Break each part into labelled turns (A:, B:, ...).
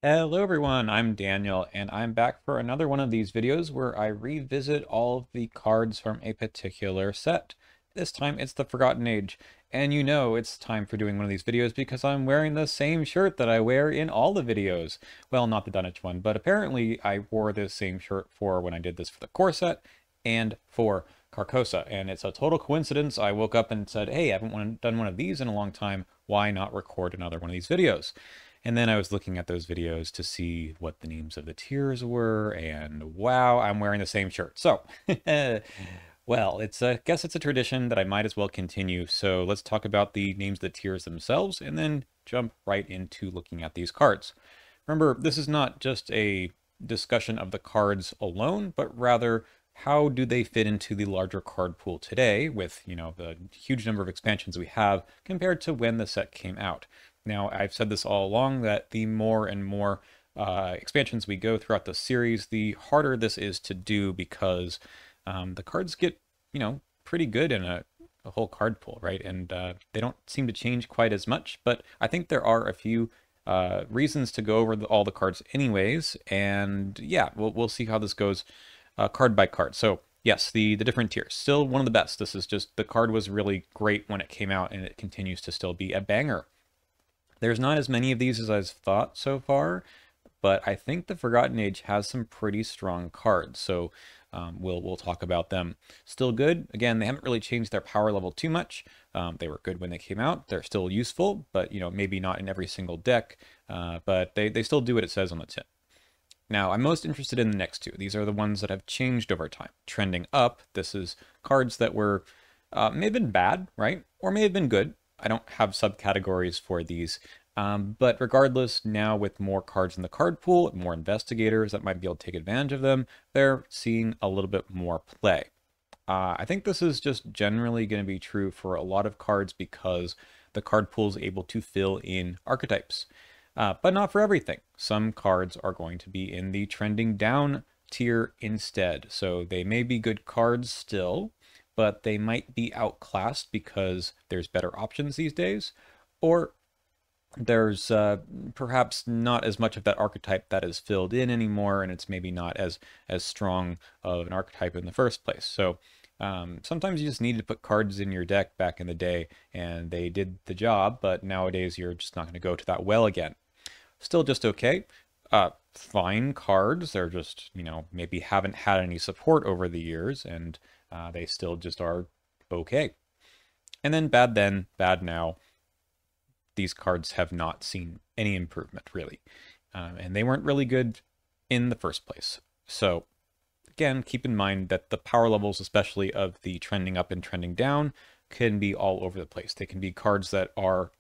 A: Hello everyone, I'm Daniel, and I'm back for another one of these videos where I revisit all of the cards from a particular set. This time it's the Forgotten Age, and you know it's time for doing one of these videos because I'm wearing the same shirt that I wear in all the videos. Well, not the Dunwich one, but apparently I wore this same shirt for when I did this for the core set and for Carcosa, and it's a total coincidence. I woke up and said, hey, I haven't done one of these in a long time, why not record another one of these videos? And then I was looking at those videos to see what the names of the tiers were, and wow, I'm wearing the same shirt. So, well, guess it's a tradition that I might as well continue. So let's talk about the names of the tiers themselves, and then jump right into looking at these cards. Remember, this is not just a discussion of the cards alone, but rather how do they fit into the larger card pool today with, the huge number of expansions we have compared to when the set came out. Now, I've said this all along that the more and more expansions we go throughout the series, the harder this is to do because the cards get, pretty good in a whole card pool, right? And they don't seem to change quite as much, but I think there are a few reasons to go over all the cards anyways. And yeah, we'll see how this goes card by card. So yes, the different tiers, still one of the best. This is just, the card was really great when it came out and it continues to still be a banger. There's not as many of these as I've thought so far, but I think the Forgotten Age has some pretty strong cards, so we'll talk about them. Still good. Again, they haven't really changed their power level too much. They were good when they came out. They're still useful, but maybe not in every single deck. But they still do what it says on the tin. Now, I'm most interested in the next two. These are the ones that have changed over time. Trending up, this is cards that were may have been bad, right? Or may have been good. I don't have subcategories for these. But regardless, now with more cards in the card pool, more investigators that might be able to take advantage of them, they're seeing a little bit more play. I think this is just generally going to be true for a lot of cards because the card pool is able to fill in archetypes. But not for everything. Some cards are going to be in the trending down tier instead. So they may be good cards still, but they might be outclassed because there's better options these days, or there's perhaps not as much of that archetype that is filled in anymore, and it's maybe not as strong of an archetype in the first place. So sometimes you just need to put cards in your deck back in the day, and they did the job, but nowadays you're just not going to go to that well again. Still just okay. Fine cards. They're just, maybe haven't had any support over the years, and they still just are okay. And then, bad now. These cards have not seen any improvement, really. And they weren't really good in the first place. So, again, keep in mind that the power levels, especially of the trending up and trending down, can be all over the place. They can be cards that are,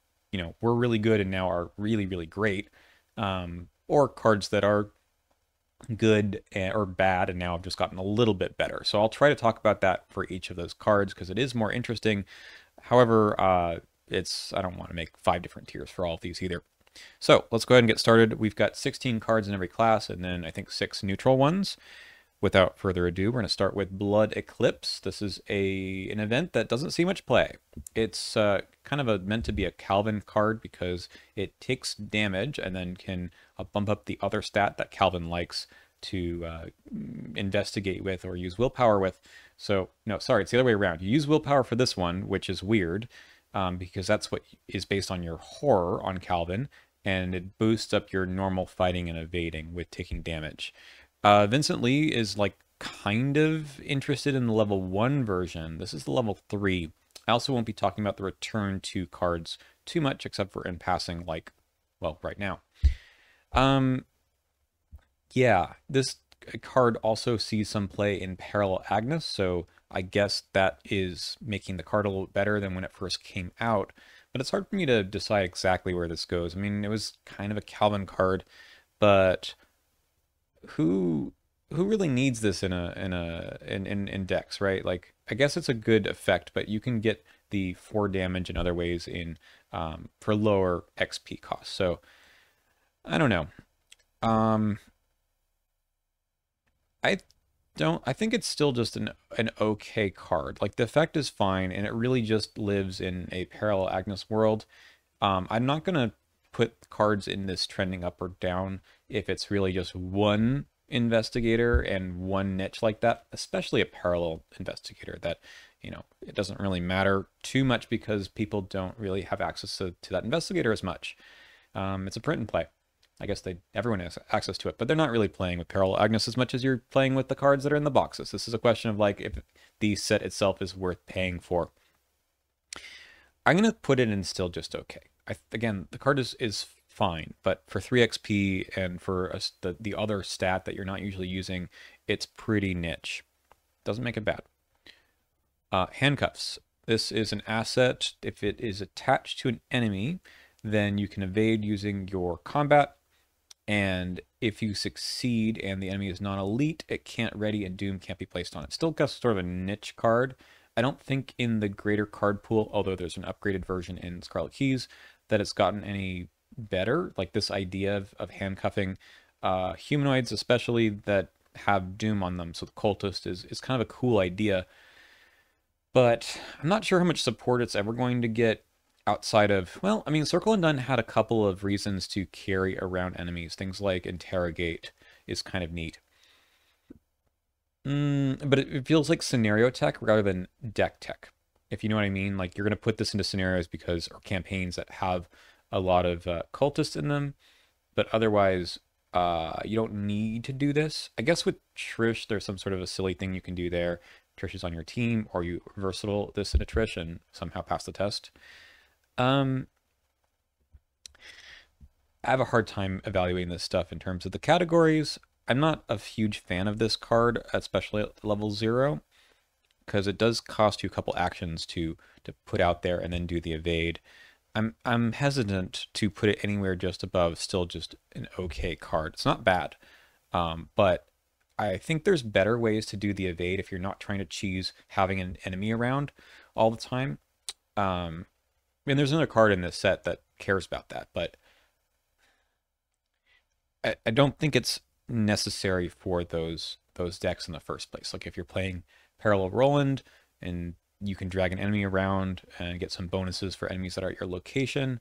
A: were really good and now are really, really great. Or cards that are good or bad and now have just gotten a little bit better. So I'll try to talk about that for each of those cards because it is more interesting. However, I don't want to make 5 different tiers for all of these either. So let's go ahead and get started. We've got 16 cards in every class and then I think 6 neutral ones. Without further ado, we're going to start with Blood Eclipse. This is an event that doesn't see much play. It's kind of meant to be a Calvin card because it takes damage and then can bump up the other stat that Calvin likes to investigate with or use willpower with. So, no, sorry, it's the other way around. You use willpower for this one, which is weird because that's what is based on your horror on Calvin, and it boosts up your normal fighting and evading with taking damage. Vincent Lee is like kind of interested in the level 1 version. This is the level 3. I also won't be talking about the return to cards too much except for in passing, like, well, right now. Yeah, this card also sees some play in Parallel Agnes, so I guess that is making the card a little better than when it first came out. But it's hard for me to decide exactly where this goes. I mean, it was kind of a Calvin card, but who really needs this in decks, right? Like, I guess it's a good effect, but you can get the 4 damage in other ways in for lower XP costs. So I don't know. I I think it's still just an okay card. Like, the effect is fine, and it really just lives in a Parallel Agnes world. I'm not gonna put cards in this trending up or down if it's really just one investigator and one niche like that, especially a parallel investigator that, you know, it doesn't really matter too much because people don't really have access to that investigator as much. It's a print and play. I guess everyone has access to it, but they're not really playing with Parallel Agnes as much as you're playing with the cards that are in the boxes. This is a question of like if the set itself is worth paying for. I'm gonna put it in still just okay. Again, the card is fine, but for 3 XP and for the other stat that you're not usually using, it's pretty niche. Doesn't make it bad. Handcuffs. This is an asset. If it is attached to an enemy, then you can evade using your combat. And if you succeed and the enemy is non-elite, it can't ready and doom can't be placed on it. Still got sort of a niche card. I don't think in the greater card pool, although there's an upgraded version in Scarlet Keys, that it's gotten any better. Like this idea of handcuffing humanoids, especially that have doom on them. So the cultist is kind of a cool idea. But I'm not sure how much support it's ever going to get outside of, well, I mean, Circle Undone had a couple of reasons to carry around enemies. Things like Interrogate is kind of neat. But it feels like scenario tech rather than deck tech, if you know what I mean. Like you're going to put this into scenarios or campaigns that have a lot of cultists in them, but otherwise you don't need to do this. I guess with Trish, there's some sort of a silly thing you can do there. Trish is on your team, or you versatile this into Trish and somehow pass the test. I have a hard time evaluating this stuff in terms of the categories. I'm not a huge fan of this card, especially at level 0, because it does cost you a couple actions to put out there and then do the evade. I'm hesitant to put it anywhere just above still just an okay card. It's not bad, but I think there's better ways to do the evade if you're not trying to cheese having an enemy around all the time. And there's another card in this set that cares about that, but I don't think it's necessary for those decks in the first place. Like if you're playing Parallel Roland and you can drag an enemy around and get some bonuses for enemies that are at your location,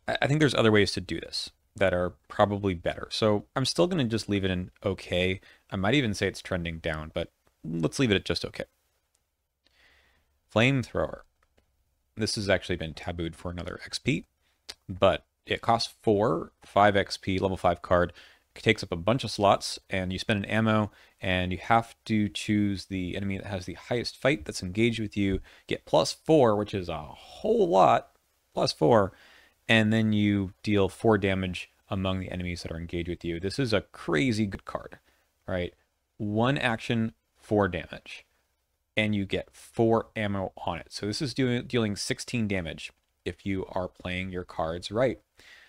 A: I think there's other ways to do this that are probably better. So I'm still going to just leave it in okay. I might even say it's trending down, but let's leave it at just okay. Flamethrower. This has actually been tabooed for another XP, but it costs 5 XP, level 5 card. It takes up a bunch of slots, and you spend an ammo, and you have to choose the enemy that has the highest fight that's engaged with you, get +4, which is a whole lot, +4, and then you deal 4 damage among the enemies that are engaged with you. This is a crazy good card, right? 1 action, 4 damage, and you get 4 ammo on it. So this is dealing 16 damage if you are playing your cards right.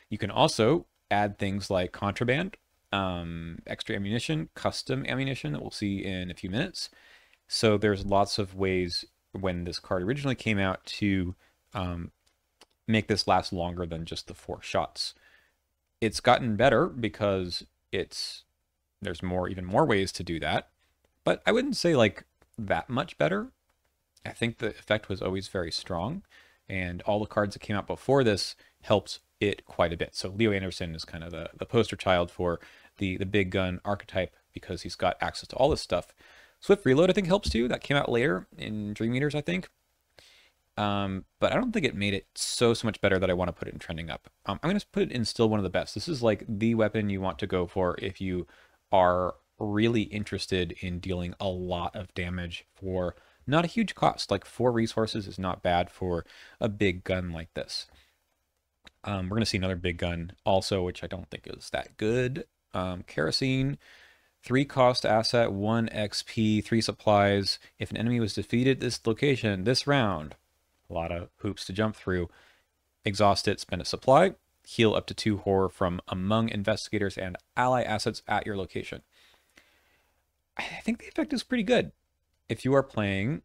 A: You can also add things like contraband, extra ammunition, custom ammunition that we'll see in a few minutes. So there's lots of ways when this card originally came out to make this last longer than just the 4 shots. It's gotten better because there's even more ways to do that, but I wouldn't say like that much better. I think the effect was always very strong, and all the cards that came out before this helped it quite a bit. So Leo Anderson is kind of the poster child for the big gun archetype because he's got access to all this stuff. Swift Reload, I think, helps too. That came out later in Dream Eaters, I think. But I don't think it made it so much better that I want to put it in trending up. I'm going to put it in still one of the best. This is like the weapon you want to go for if you are really interested in dealing a lot of damage for not a huge cost. Like 4 resources is not bad for a big gun like this. We're going to see another big gun also, which I don't think is that good. Kerosene, 3 cost asset, 1 XP, 3 supplies. If an enemy was defeated at this location this round, a lot of hoops to jump through. Exhaust it, spend a supply, heal up to 2 horror from among investigators and ally assets at your location. I think the effect is pretty good. If you are playing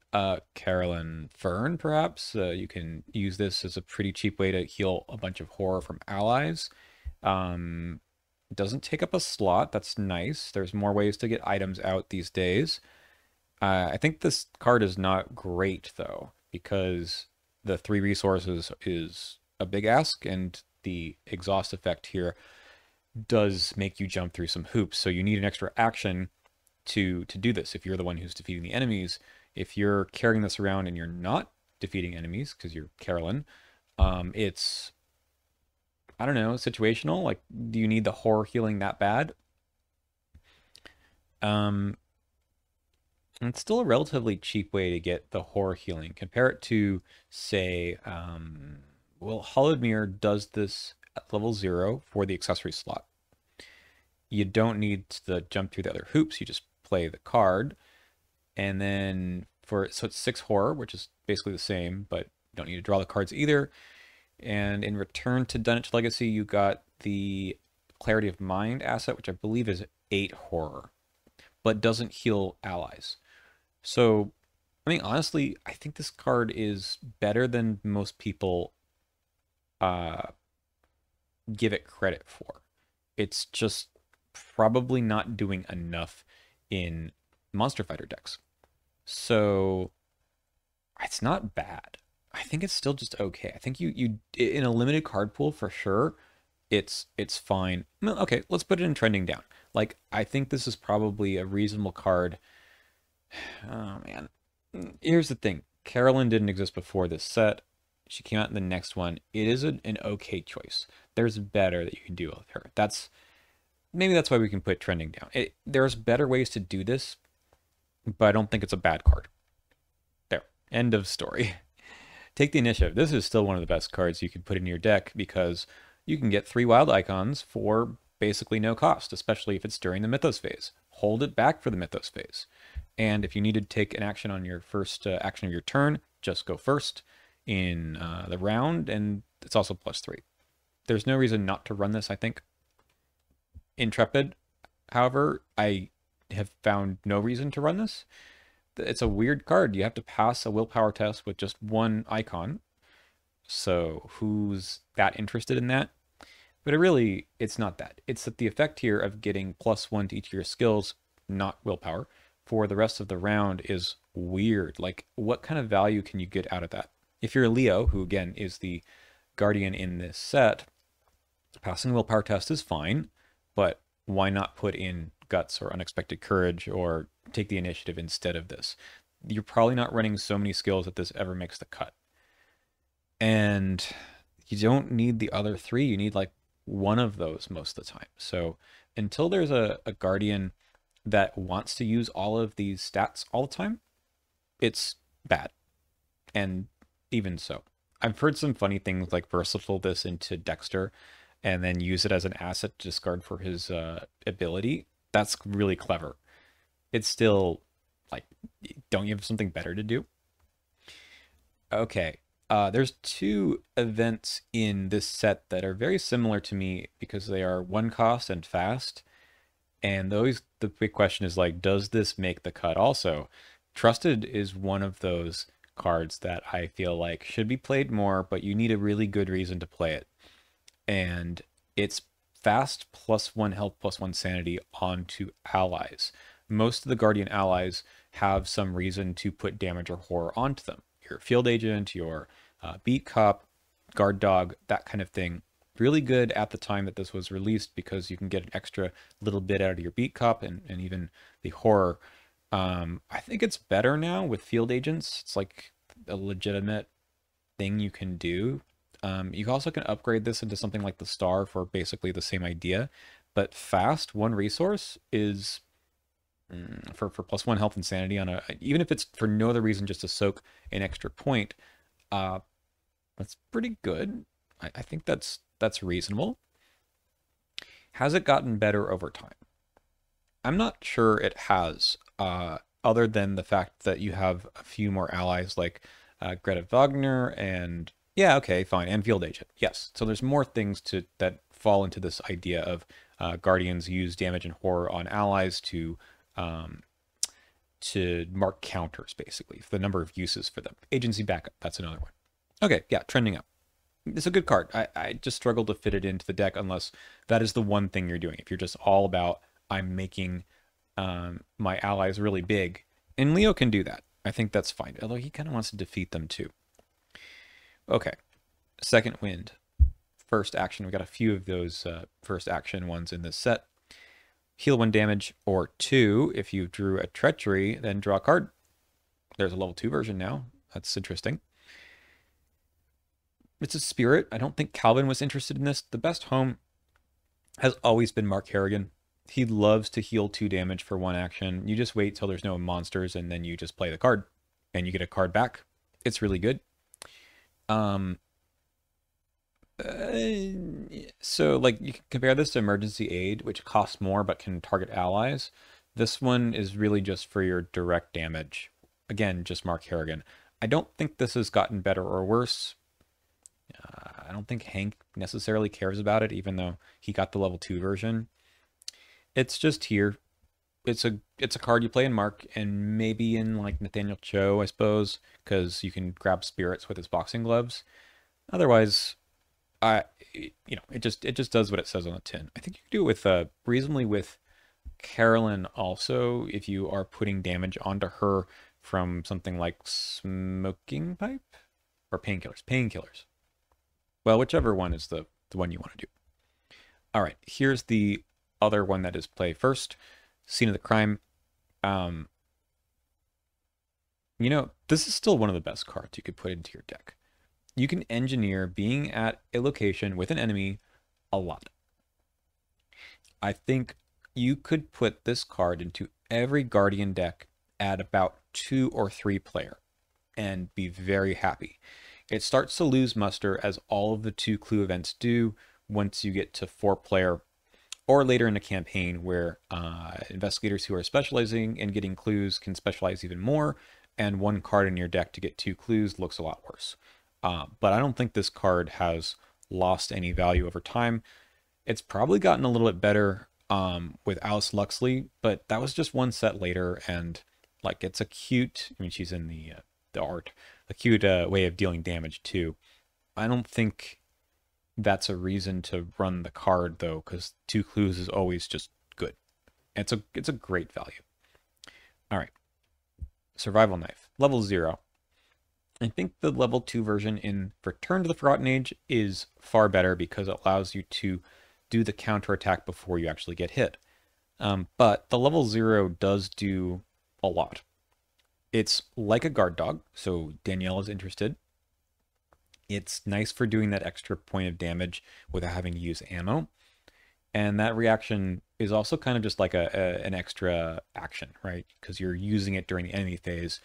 A: Carolyn Fern, perhaps, you can use this as a pretty cheap way to heal a bunch of horror from allies. It doesn't take up a slot. That's nice. There's more ways to get items out these days. I think this card is not great, though, because the 3 resources is a big ask, and the exhaust effect here does make you jump through some hoops. So you need an extra action to do this. If you're the one who's defeating the enemies, if you're carrying this around and you're not defeating enemies because you're Carolyn, it's, I don't know, situational. Like, do you need the horror healing that bad? It's still a relatively cheap way to get the horror healing. Compare it to, say, well, Hollowed Mirror does this at level 0 for the accessory slot. You don't need to jump through the other hoops. You just play the card. And then so it's 6 horror, which is basically the same, but you don't need to draw the cards either. And in return to Dunwich Legacy, you got the Clarity of Mind asset, which I believe is 8 horror, but doesn't heal allies. So, I mean, honestly, I think this card is better than most people give it credit for. It's just probably not doing enough in Monster Fighter decks. So, it's not bad. I think it's still just okay. I think you in a limited card pool for sure, it's fine. Okay, let's put it in trending down. Like, I think this is probably a reasonable card. Oh man. Here's the thing. Carolyn didn't exist before this set. She came out in the next one. It is an okay choice. There's better that you can do with her. Maybe that's why we can put trending down. There's better ways to do this, but I don't think it's a bad card. There. End of story. Take the Initiative. This is still one of the best cards you can put in your deck because you can get 3 wild icons for basically no cost, especially if it's during the Mythos phase. Hold it back for the Mythos phase. And if you need to take an action on your first action of your turn, just go first in the round, and it's also +3. There's no reason not to run this, I think. Intrepid, however, I have found no reason to run this. It's a weird card. You have to pass a willpower test with just 1 icon. So who's that interested in that? But it's not that. It's that the effect here of getting +1 to each of your skills, not willpower, for the rest of the round is weird. Like, what kind of value can you get out of that? If you're a Leo, who again is the guardian in this set, passing the willpower test is fine, but why not put in Guts or Unexpected Courage or take the Initiative instead of this? You're probably not running so many skills that this ever makes the cut. And you don't need the other 3. You need like one of those most of the time. So until there's a guardian that wants to use all of these stats all the time, it's bad. And even so, I've heard some funny things like versatile this into Dexter and then use it as an asset to discard for his ability. That's really clever. It's still like, don't you have something better to do? Okay, there's 2 events in this set that are very similar to me because they are 1 cost and fast. And the big question is like, does this make the cut also? Trusted is one of those cards that I feel like should be played more, but you need a really good reason to play it. And it's fast +1 health +1 sanity onto allies. Most of the Guardian allies have some reason to put damage or horror onto them. Your Field Agent, your Beat Cop, Guard Dog, that kind of thing. Really good at the time that this was released because you can get an extra little bit out of your Beat Cop and even the horror. I think it's better now with Field Agents. It's like a legitimate thing you can do. You also can upgrade this into something like the Star for basically the same idea. But fast, 1 resource is for +1 health and sanity on even if it's for no other reason, just to soak an extra point. That's pretty good. I think that's reasonable. Has it gotten better over time? I'm not sure it has, other than the fact that you have a few more allies like Greta Wagner and, yeah, okay, fine, and Field Agent. Yes, so there's more things that fall into this idea of Guardians use damage and horror on allies to mark counters, basically, for the number of uses for them. Agency backup, that's another one. Okay, yeah, trending up. It's a good card. I just struggle to fit it into the deck unless that is the one thing you're doing. If you're just all about, I'm making my allies really big. And Leo can do that. I think that's fine. Although he kind of wants to defeat them too. Okay, Second Wind. First action. We got a few of those first action ones in this set. Heal 1 damage, or 2 if you drew a Treachery, then draw a card. There's a level 2 version now. That's interesting. It's a spirit. I don't think Calvin was interested in this. The best home has always been Mark Harrigan. He loves to heal 2 damage for 1 action. You just wait till there's no monsters, and then you just play the card, and you get a card back. It's really good. So like you can compare this to Emergency Aid, which costs more but can target allies. This one is really just for your direct damage. Again, just Mark Harrigan. I don't think this has gotten better or worse. I don't think Hank necessarily cares about it, even though he got the level 2 version. It's just here. It's a card you play in Mark and maybe in like Nathaniel Cho, I suppose, because you can grab spirits with his boxing gloves. Otherwise, it just does what it says on the tin. I think you can do it with reasonably with Carolyn also if you are putting damage onto her from something like Smoking Pipe or Painkillers. Painkillers. Well, whichever one is the one you want to do. All right, here's the other one that is play first. Scene of the Crime. This is still one of the best cards you could put into your deck. You can engineer being at a location with an enemy a lot. I think you could put this card into every Guardian deck at about 2 or 3 player and be very happy. It starts to lose muster as all of the 2 clue events do once you get to 4 player or later in a campaign where investigators who are specializing in getting clues can specialize even more, and 1 card in your deck to get 2 clues looks a lot worse. But I don't think this card has lost any value over time. It's probably gotten a little bit better with Alice Luxley, but that was just 1 set later, and like it's a cute, I mean, she's in the art, a cute way of dealing damage too. I don't think that's a reason to run the card though, because 2 clues is always just good. It's a great value. All right, Survival Knife, level 0. I think the level 2 version in Return to the Forgotten Age is far better because it allows you to do the counterattack before you actually get hit. But the level 0 does do a lot. It's like a guard dog, so Danielle is interested. It's nice for doing that extra point of damage without having to use ammo. And that reaction is also kind of just like an extra action, right? Because you're using it during the enemy phase.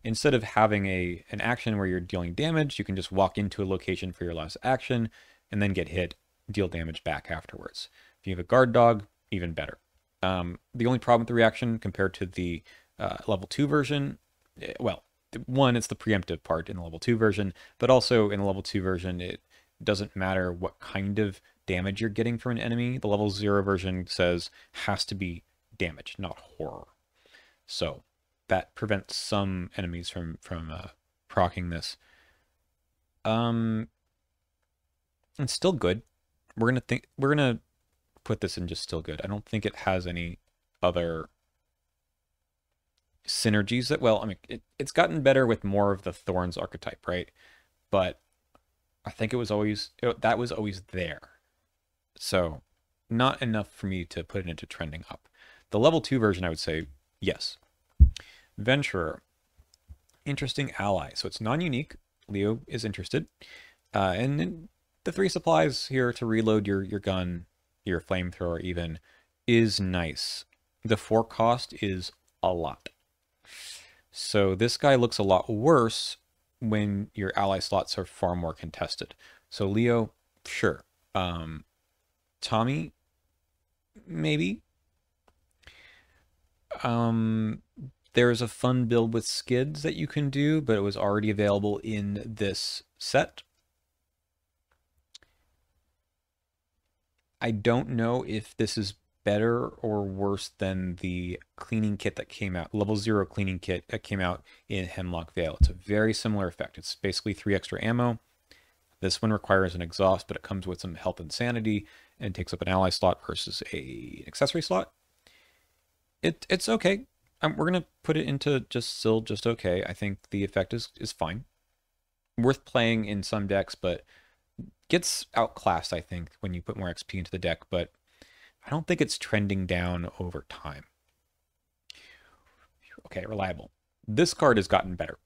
A: Instead of having an action where you're dealing damage, you can just walk into a location for your last action and then get hit, deal damage back afterwards. If you have a guard dog, even better. The only problem with the reaction compared to the level 2 version, well, one, it's the preemptive part in the level 2 version, but also in the level 2 version, it doesn't matter what kind of damage you're getting from an enemy. The level 0 version says has to be damage, not horror. So that prevents some enemies from proccing this. It's still good. We're gonna put this in just still good. I don't think it has any other synergies that, well, I mean, it's gotten better with more of the Thorns archetype, right? But I think that was always there. So not enough for me to put it into trending up. The level 2 version, I would say, yes. Venturer, interesting ally. So it's non-unique. Leo is interested. And then the 3 supplies here to reload your gun, your flamethrower even, is nice. The 4 cost is a lot. So this guy looks a lot worse when your ally slots are far more contested. So Leo, sure. Tommy, maybe. There's a fun build with skids that you can do, but it was already available in this set. I don't know if this is better or worse than the cleaning kit that came out, level 0 cleaning kit that came out in Hemlock Vale. It's a very similar effect. It's basically 3 extra ammo. This one requires an exhaust, but it comes with some health and sanity and takes up an ally slot versus an accessory slot. It's okay. We're going to put it into just okay. I think the effect is fine. Worth playing in some decks, but gets outclassed, I think, when you put more XP into the deck, but I don't think it's trending down over time. Okay, reliable. This card has gotten better.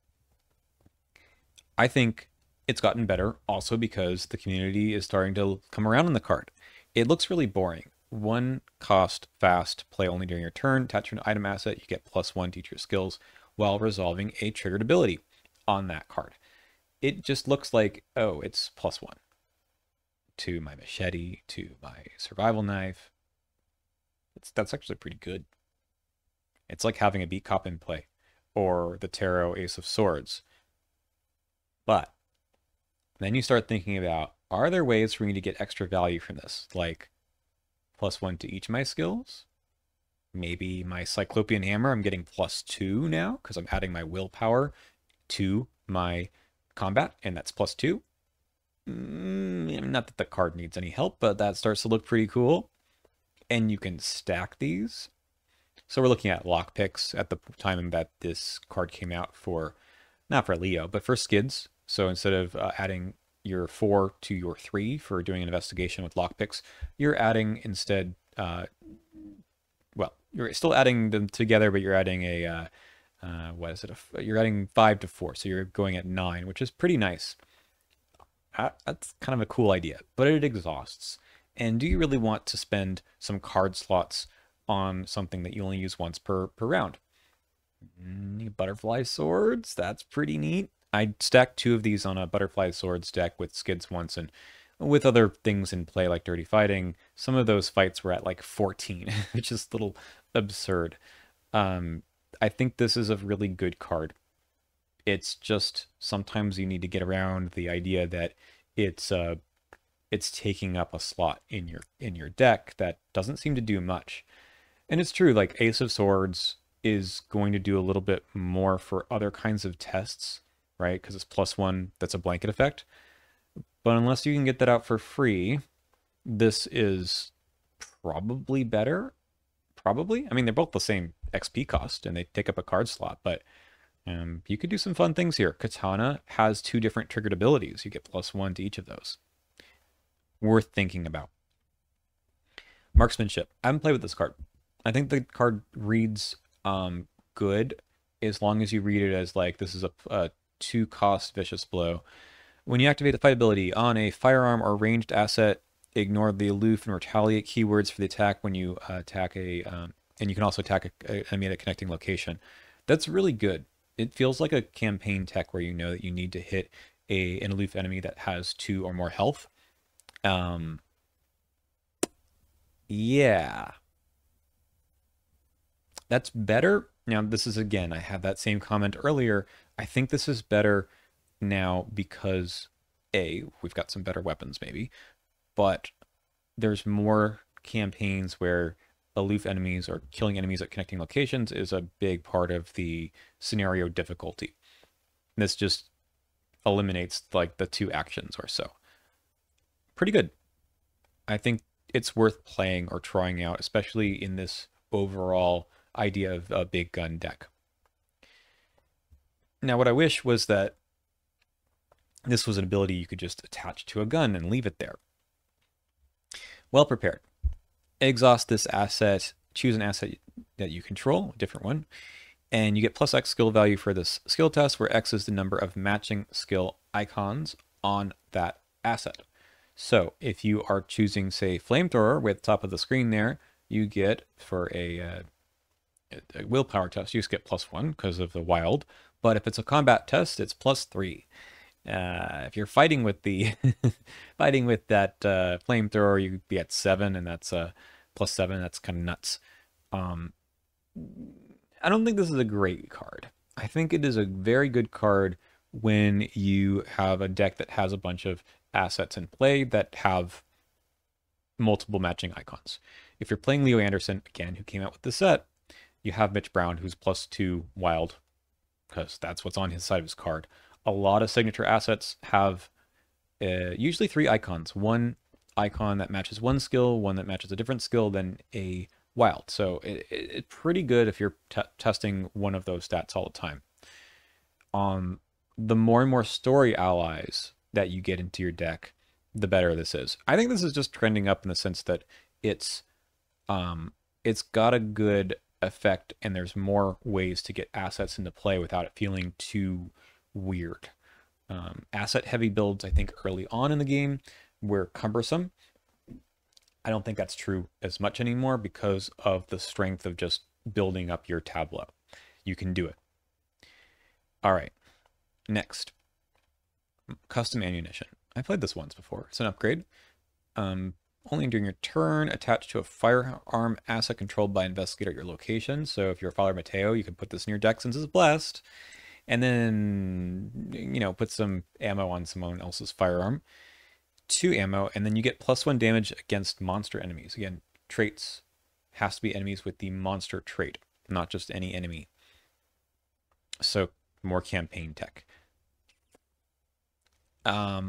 A: I think it's gotten better also because the community is starting to come around on the card. It looks really boring. 1 cost, fast, play only during your turn, attach an item asset, you get +1 to each of your skills while resolving a triggered ability on that card. It just looks like, oh, it's +1 to my machete, to my survival knife. That's actually pretty good. It's like having a beat cop in play, or the tarot Ace of Swords. But then you start thinking about, are there ways for me to get extra value from this? Like +1 to each of my skills? Maybe my Cyclopean Hammer, I'm getting +2 now because I'm adding my willpower to my combat, and that's +2. Not that the card needs any help, but that starts to look pretty cool. And you can stack these. So we're looking at lockpicks at the time that this card came out for, not for Leo, but for Skids. So instead of adding your 4 to your 3 for doing an investigation with lockpicks, you're adding instead, well, you're still adding them together, but you're adding a, what is it? You're adding 5 to 4, so you're going at 9, which is pretty nice. That's kind of a cool idea, but it exhausts. And do you really want to spend some card slots on something that you only use once per round? Butterfly Swords, that's pretty neat. I stacked 2 of these on a Butterfly Swords deck with Skids once, and with other things in play like Dirty Fighting, some of those fights were at like 14, which is a little absurd. I think this is a really good card. It's just sometimes you need to get around the idea that it's taking up a slot in your deck that doesn't seem to do much. And it's true, like Ace of Swords is going to do a little bit more for other kinds of tests, right? Because it's +1, that's a blanket effect. But unless you can get that out for free, this is probably better. Probably. I mean, they're both the same XP cost and they take up a card slot, but you could do some fun things here. Katana has 2 different triggered abilities. You get +1 to each of those. Worth thinking about. Marksmanship. I haven't played with this card. I think the card reads good as long as you read it as like this is a 2 cost vicious blow. When you activate the fight ability on a firearm or ranged asset, ignore the aloof and retaliate keywords for the attack when you attack and you can also attack an enemy at a connecting location. That's really good. It feels like a campaign tech where you know that you need to hit an aloof enemy that has 2 or more health. Yeah. That's better. Now, this is, again, I had that same comment earlier. I think this is better now because, A, we've got some better weapons maybe, but there's more campaigns where aloof enemies or killing enemies at connecting locations is a big part of the scenario difficulty. This just eliminates like the 2 actions or so. Pretty good. I think it's worth playing or trying out, especially in this overall idea of a big gun deck. Now, what I wish was that this was an ability you could just attach to a gun and leave it there. Well prepared. Exhaust this asset, choose an asset that you control, a different one, and you get +X skill value for this skill test, where X is the number of matching skill icons on that asset. So if you are choosing, say, Flamethrower with top of the screen there, you get for a willpower test, you just get +1 because of the wild. But if it's a combat test, it's +3. If you're fighting with the fighting with that flamethrower, you'd be at 7, and that's +7. That's kind of nuts. I don't think this is a great card. I think it is a very good card when you have a deck that has a bunch of assets in play that have multiple matching icons. If you're playing Leo Anderson, again, who came out with the set, you have Mitch Brown, who's +2 wild, because that's what's on his side of his card. A lot of signature assets have usually 3 icons. One icon that matches one skill, one that matches a different skill, then a wild. So it's pretty good if you're testing one of those stats all the time. the more and more story allies that you get into your deck, the better this is. I think this is just trending up in the sense that it's it's got a good effect and there's more ways to get assets into play without it feeling too weird. Asset heavy builds, I think early on in the game, were cumbersome. I don't think that's true as much anymore because of the strength of just building up your tableau. You can do it. All right, next, custom ammunition. I played this once before. It's an upgrade. Only during your turn, attached to a firearm asset controlled by investigator at your location. So if you're Father Mateo, you can put this in your deck since it's blessed. And then, you know, put some ammo on someone else's firearm. 2 ammo, and then you get +1 damage against monster enemies. Again, traits has to be enemies with the monster trait, not just any enemy. So more campaign tech. But I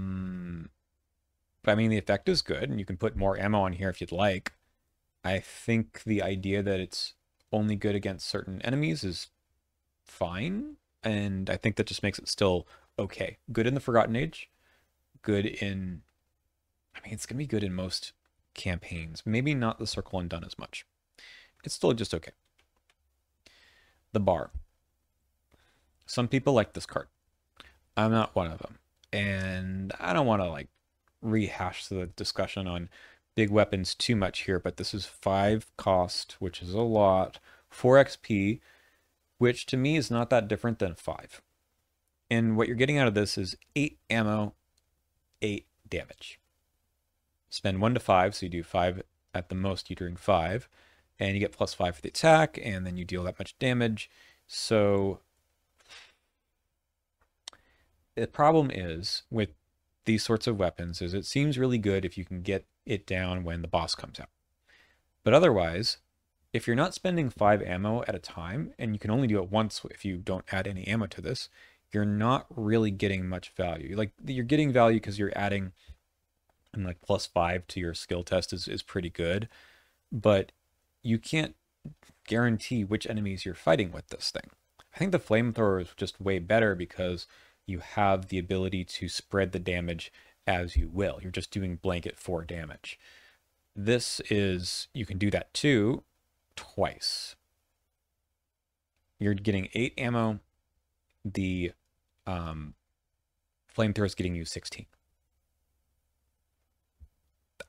A: mean, the effect is good, and you can put more ammo on here if you'd like. I think the idea that it's only good against certain enemies is fine, and I think that just makes it still okay. Good in the Forgotten Age, good in... I mean, it's going to be good in most campaigns. Maybe not the Circle Undone as much. It's still just okay. The Bar. Some people like this card. I'm not one of them. And I don't want to like rehash the discussion on big weapons too much here, but this is 5 cost, which is a lot. 4 XP, which to me is not that different than 5. And what you're getting out of this is 8 ammo, 8 damage. Spend 1 to 5, so you do 5 at the most, you're doing 5, and you get +5 for the attack, and then you deal that much damage. So the problem is with these sorts of weapons is it seems really good if you can get it down when the boss comes out. But otherwise, if you're not spending 5 ammo at a time, and you can only do it once if you don't add any ammo to this, you're not really getting much value. Like, you're getting value because you're adding, and like +5 to your skill test is pretty good, but you can't guarantee which enemies you're fighting with this thing. I think the flamethrower is just way better because you have the ability to spread the damage as you will. You're just doing blanket 4 damage. This is, you can do that too, twice. You're getting 8 ammo. The flamethrower is getting you 16.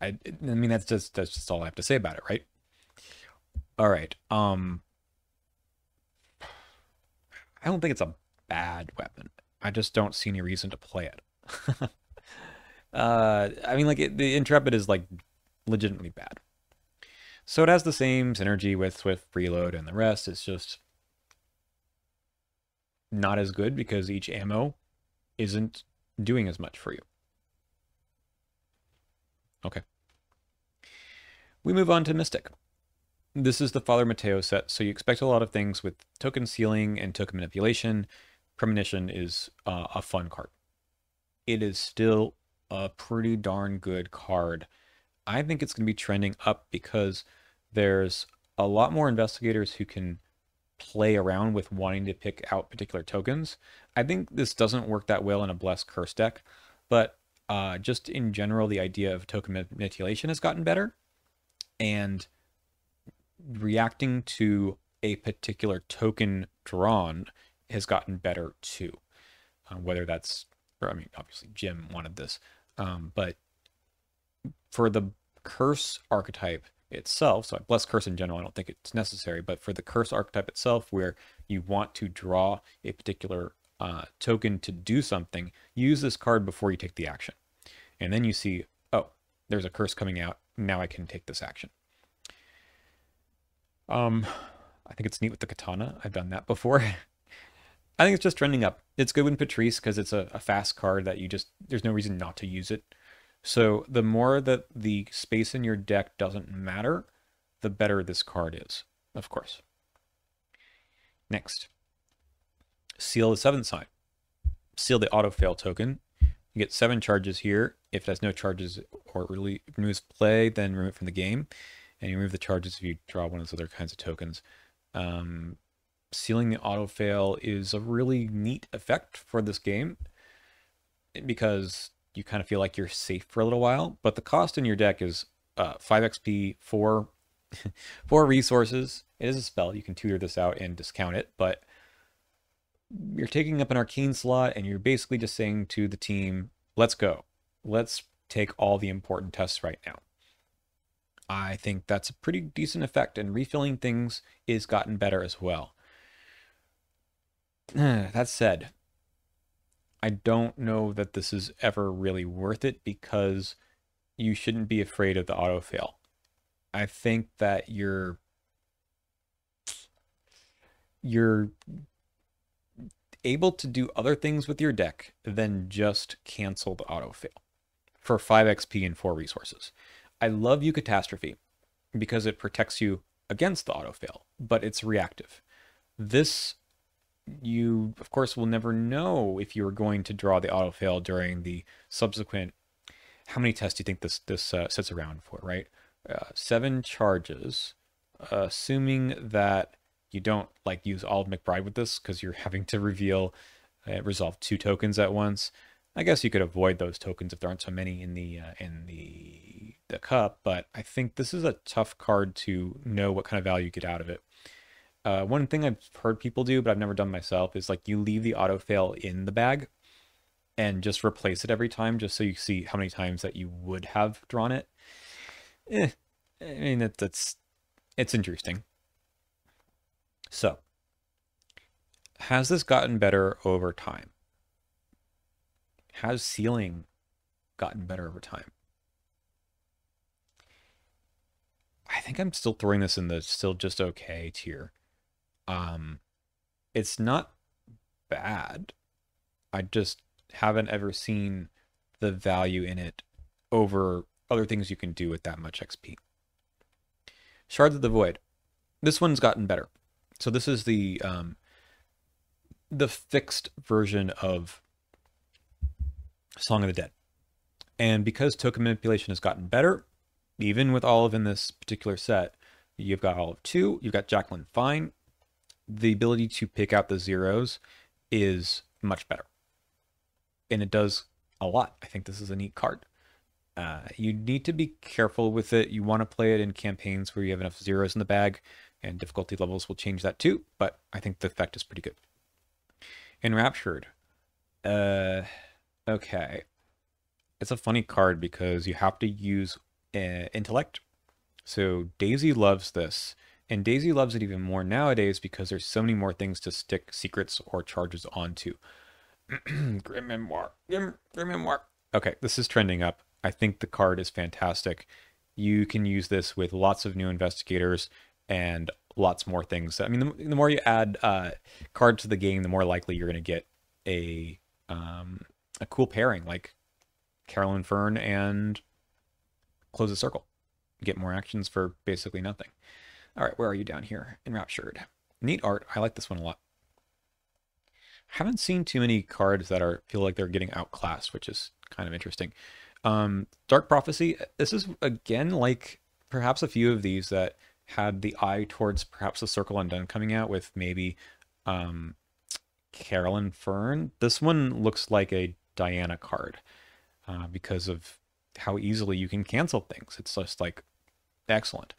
A: I mean, that's just all I have to say about it, right? All right. I don't think it's a bad weapon. I just don't see any reason to play it. I mean, like, the Intrepid is like legitimately bad. So it has the same synergy with Swift Reload and the rest. It's just not as good because each ammo isn't doing as much for you. Okay. We move on to Mystic. This is the Father Mateo set, so you expect a lot of things with token sealing and token manipulation. Premonition is a fun card. It is still a pretty darn good card. I think it's going to be trending up because there's a lot more investigators who can play around with wanting to pick out particular tokens. I think this doesn't work that well in a Blessed Curse deck, but just in general, the idea of token manipulation has gotten better, and reacting to a particular token drawn has gotten better too. Whether that's, or I mean, obviously Jim wanted this, but for the curse archetype itself, so Blessed Curse in general, I don't think it's necessary, but for the curse archetype itself, where you want to draw a particular token to do something, use this card before you take the action. And then you see, oh, there's a curse coming out, now I can take this action. I think it's neat with the katana. I've done that before. I think it's just trending up. It's good with Patrice because it's a fast card that you just, there's no reason not to use it. So the more that the space in your deck doesn't matter, the better this card is, of course. Next, Seal the 7th sign. Seal the auto fail token. You get 7 charges here. If it has no charges or really removes play, then remove it from the game. And you remove the charges if you draw one of those other kinds of tokens. sealing the auto fail is a really neat effect for this game because you kind of feel like you're safe for a little while, but the cost in your deck is 5 XP, 4 resources. It is a spell. You can tutor this out and discount it, but you're taking up an arcane slot and you're basically just saying to the team, let's go. Let's take all the important tests right now. I think that's a pretty decent effect, and refilling things is gotten better as well. That said, I don't know that this is ever really worth it because you shouldn't be afraid of the autofail. I think that you're able to do other things with your deck than just cancel the autofail for 5 XP and 4 resources. I love Eucatastrophe because it protects you against the autofail, but it's reactive. This, you of course will never know if you are going to draw the autofail during the subsequent. How many tests do you think this sits around for, right? 7 charges, assuming that you don't like use all of McBride with this because you're having to resolve 2 tokens at once. I guess you could avoid those tokens if there aren't so many in the cup, but I think this is a tough card to know what kind of value you get out of it. One thing I've heard people do, but I've never done myself, is like you leave the autofail in the bag and just replace it every time, just so you see how many times that you would have drawn it. I mean, it's interesting. So, has this gotten better over time? Has sealing gotten better over time? I think I'm still throwing this in the still just okay tier. It's not bad. I just haven't ever seen the value in it over other things you can do with that much XP. Shards of the Void. This one's gotten better. So this is the fixed version of Song of the Dead. And because token manipulation has gotten better, even with Olive in this particular set, you've got Olive 2, you've got Jacqueline Fine. The ability to pick out the zeros is much better. And it does a lot. I think this is a neat card. You need to be careful with it. You want to play it in campaigns where you have enough zeros in the bag, and difficulty levels will change that too, but I think the effect is pretty good. Enraptured. Okay. It's a funny card because you have to use intellect. So Daisy loves this, and Daisy loves it even more nowadays because there's so many more things to stick secrets or charges onto. Grimoire. Grimoire. Okay, this is trending up. I think the card is fantastic. You can use this with lots of new investigators and lots more things. I mean, the more you add cards to the game, the more likely you're going to get a cool pairing like Carolyn Fern and Close the Circle. Get more actions for basically nothing. All right, where are you down here? Enraptured. Neat art. I like this one a lot. Haven't seen too many cards that feel like they're getting outclassed, which is kind of interesting. Dark Prophecy. This is again like perhaps a few of these that had the eye towards perhaps the Circle Undone coming out with maybe Carolyn Fern. This one looks like a Diana card because of how easily you can cancel things. It's just like excellent.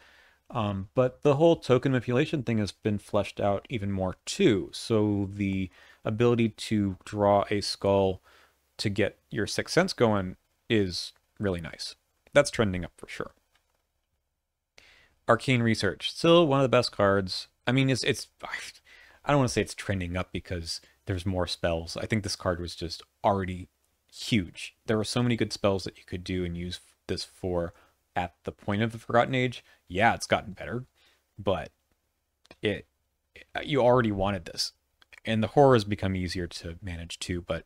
A: But the whole token manipulation thing has been fleshed out even more too. So the ability to draw a skull to get your Sixth Sense going is really nice. That's trending up for sure. Arcane Research, still one of the best cards. I mean, it's I don't want to say it's trending up because there's more spells. I think this card was just already huge. There were so many good spells that you could do and use this for at the point of the Forgotten Age. Yeah, it's gotten better, but you already wanted this. And the horrors become easier to manage too, but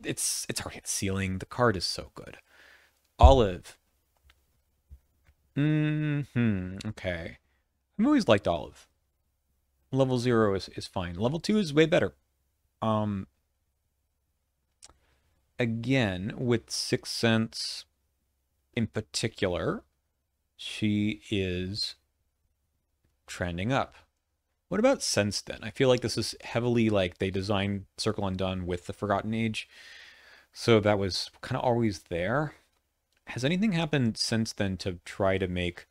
A: it's already at ceiling. The card is so good. Olive. Okay. I've always liked Olive. Level 0 is fine. Level 2 is way better. Again, with Sixth Sense in particular, she is trending up. What about since then? I feel like this is heavily like they designed Circle Undone with the Forgotten Age, so that was kind of always there. Has anything happened since then to try to make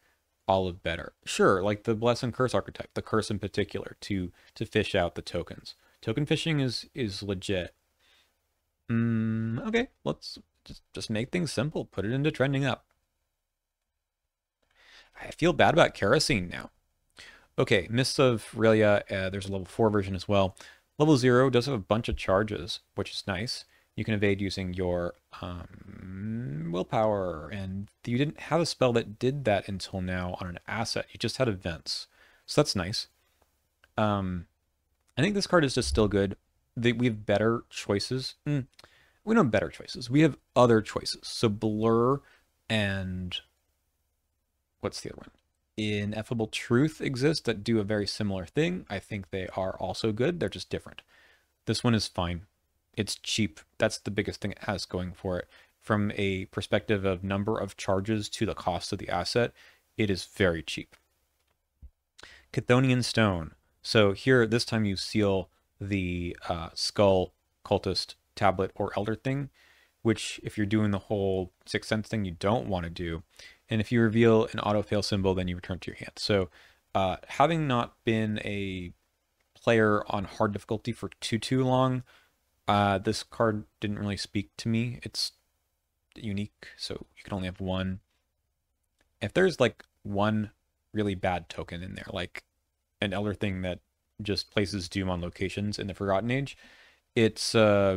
A: Olive better? Sure, like the Bless and Curse archetype, the Curse in particular, to fish out the tokens. Token fishing is legit. Okay, let's just make things simple. Put it into trending up. I feel bad about Kerosene now. Okay, Mists of Relia, there's a level 4 version as well. Level 0 does have a bunch of charges, which is nice. You can evade using your willpower, and you didn't have a spell that did that until now on an asset. You just had events, so that's nice. I think this card is just still good. We have better choices. We don't have better choices. We have other choices. So Blur and what's the other one? Ineffable Truth exist that do a very similar thing. I think they are also good. They're just different. This one is fine. It's cheap. That's the biggest thing it has going for it. From a perspective of number of charges to the cost of the asset, it is very cheap. Chthonian Stone. So here, this time you seal the Skull, Cultist, Tablet, or Elder thing, which if you're doing the whole Sixth Sense thing, you don't want to do. And if you reveal an auto-fail symbol, then you return to your hand. So having not been a player on hard difficulty for too long, this card didn't really speak to me. It's unique, so you can only have one. If there's like one really bad token in there, like an Elder thing that just places Doom on locations in the Forgotten Age, it's yeah,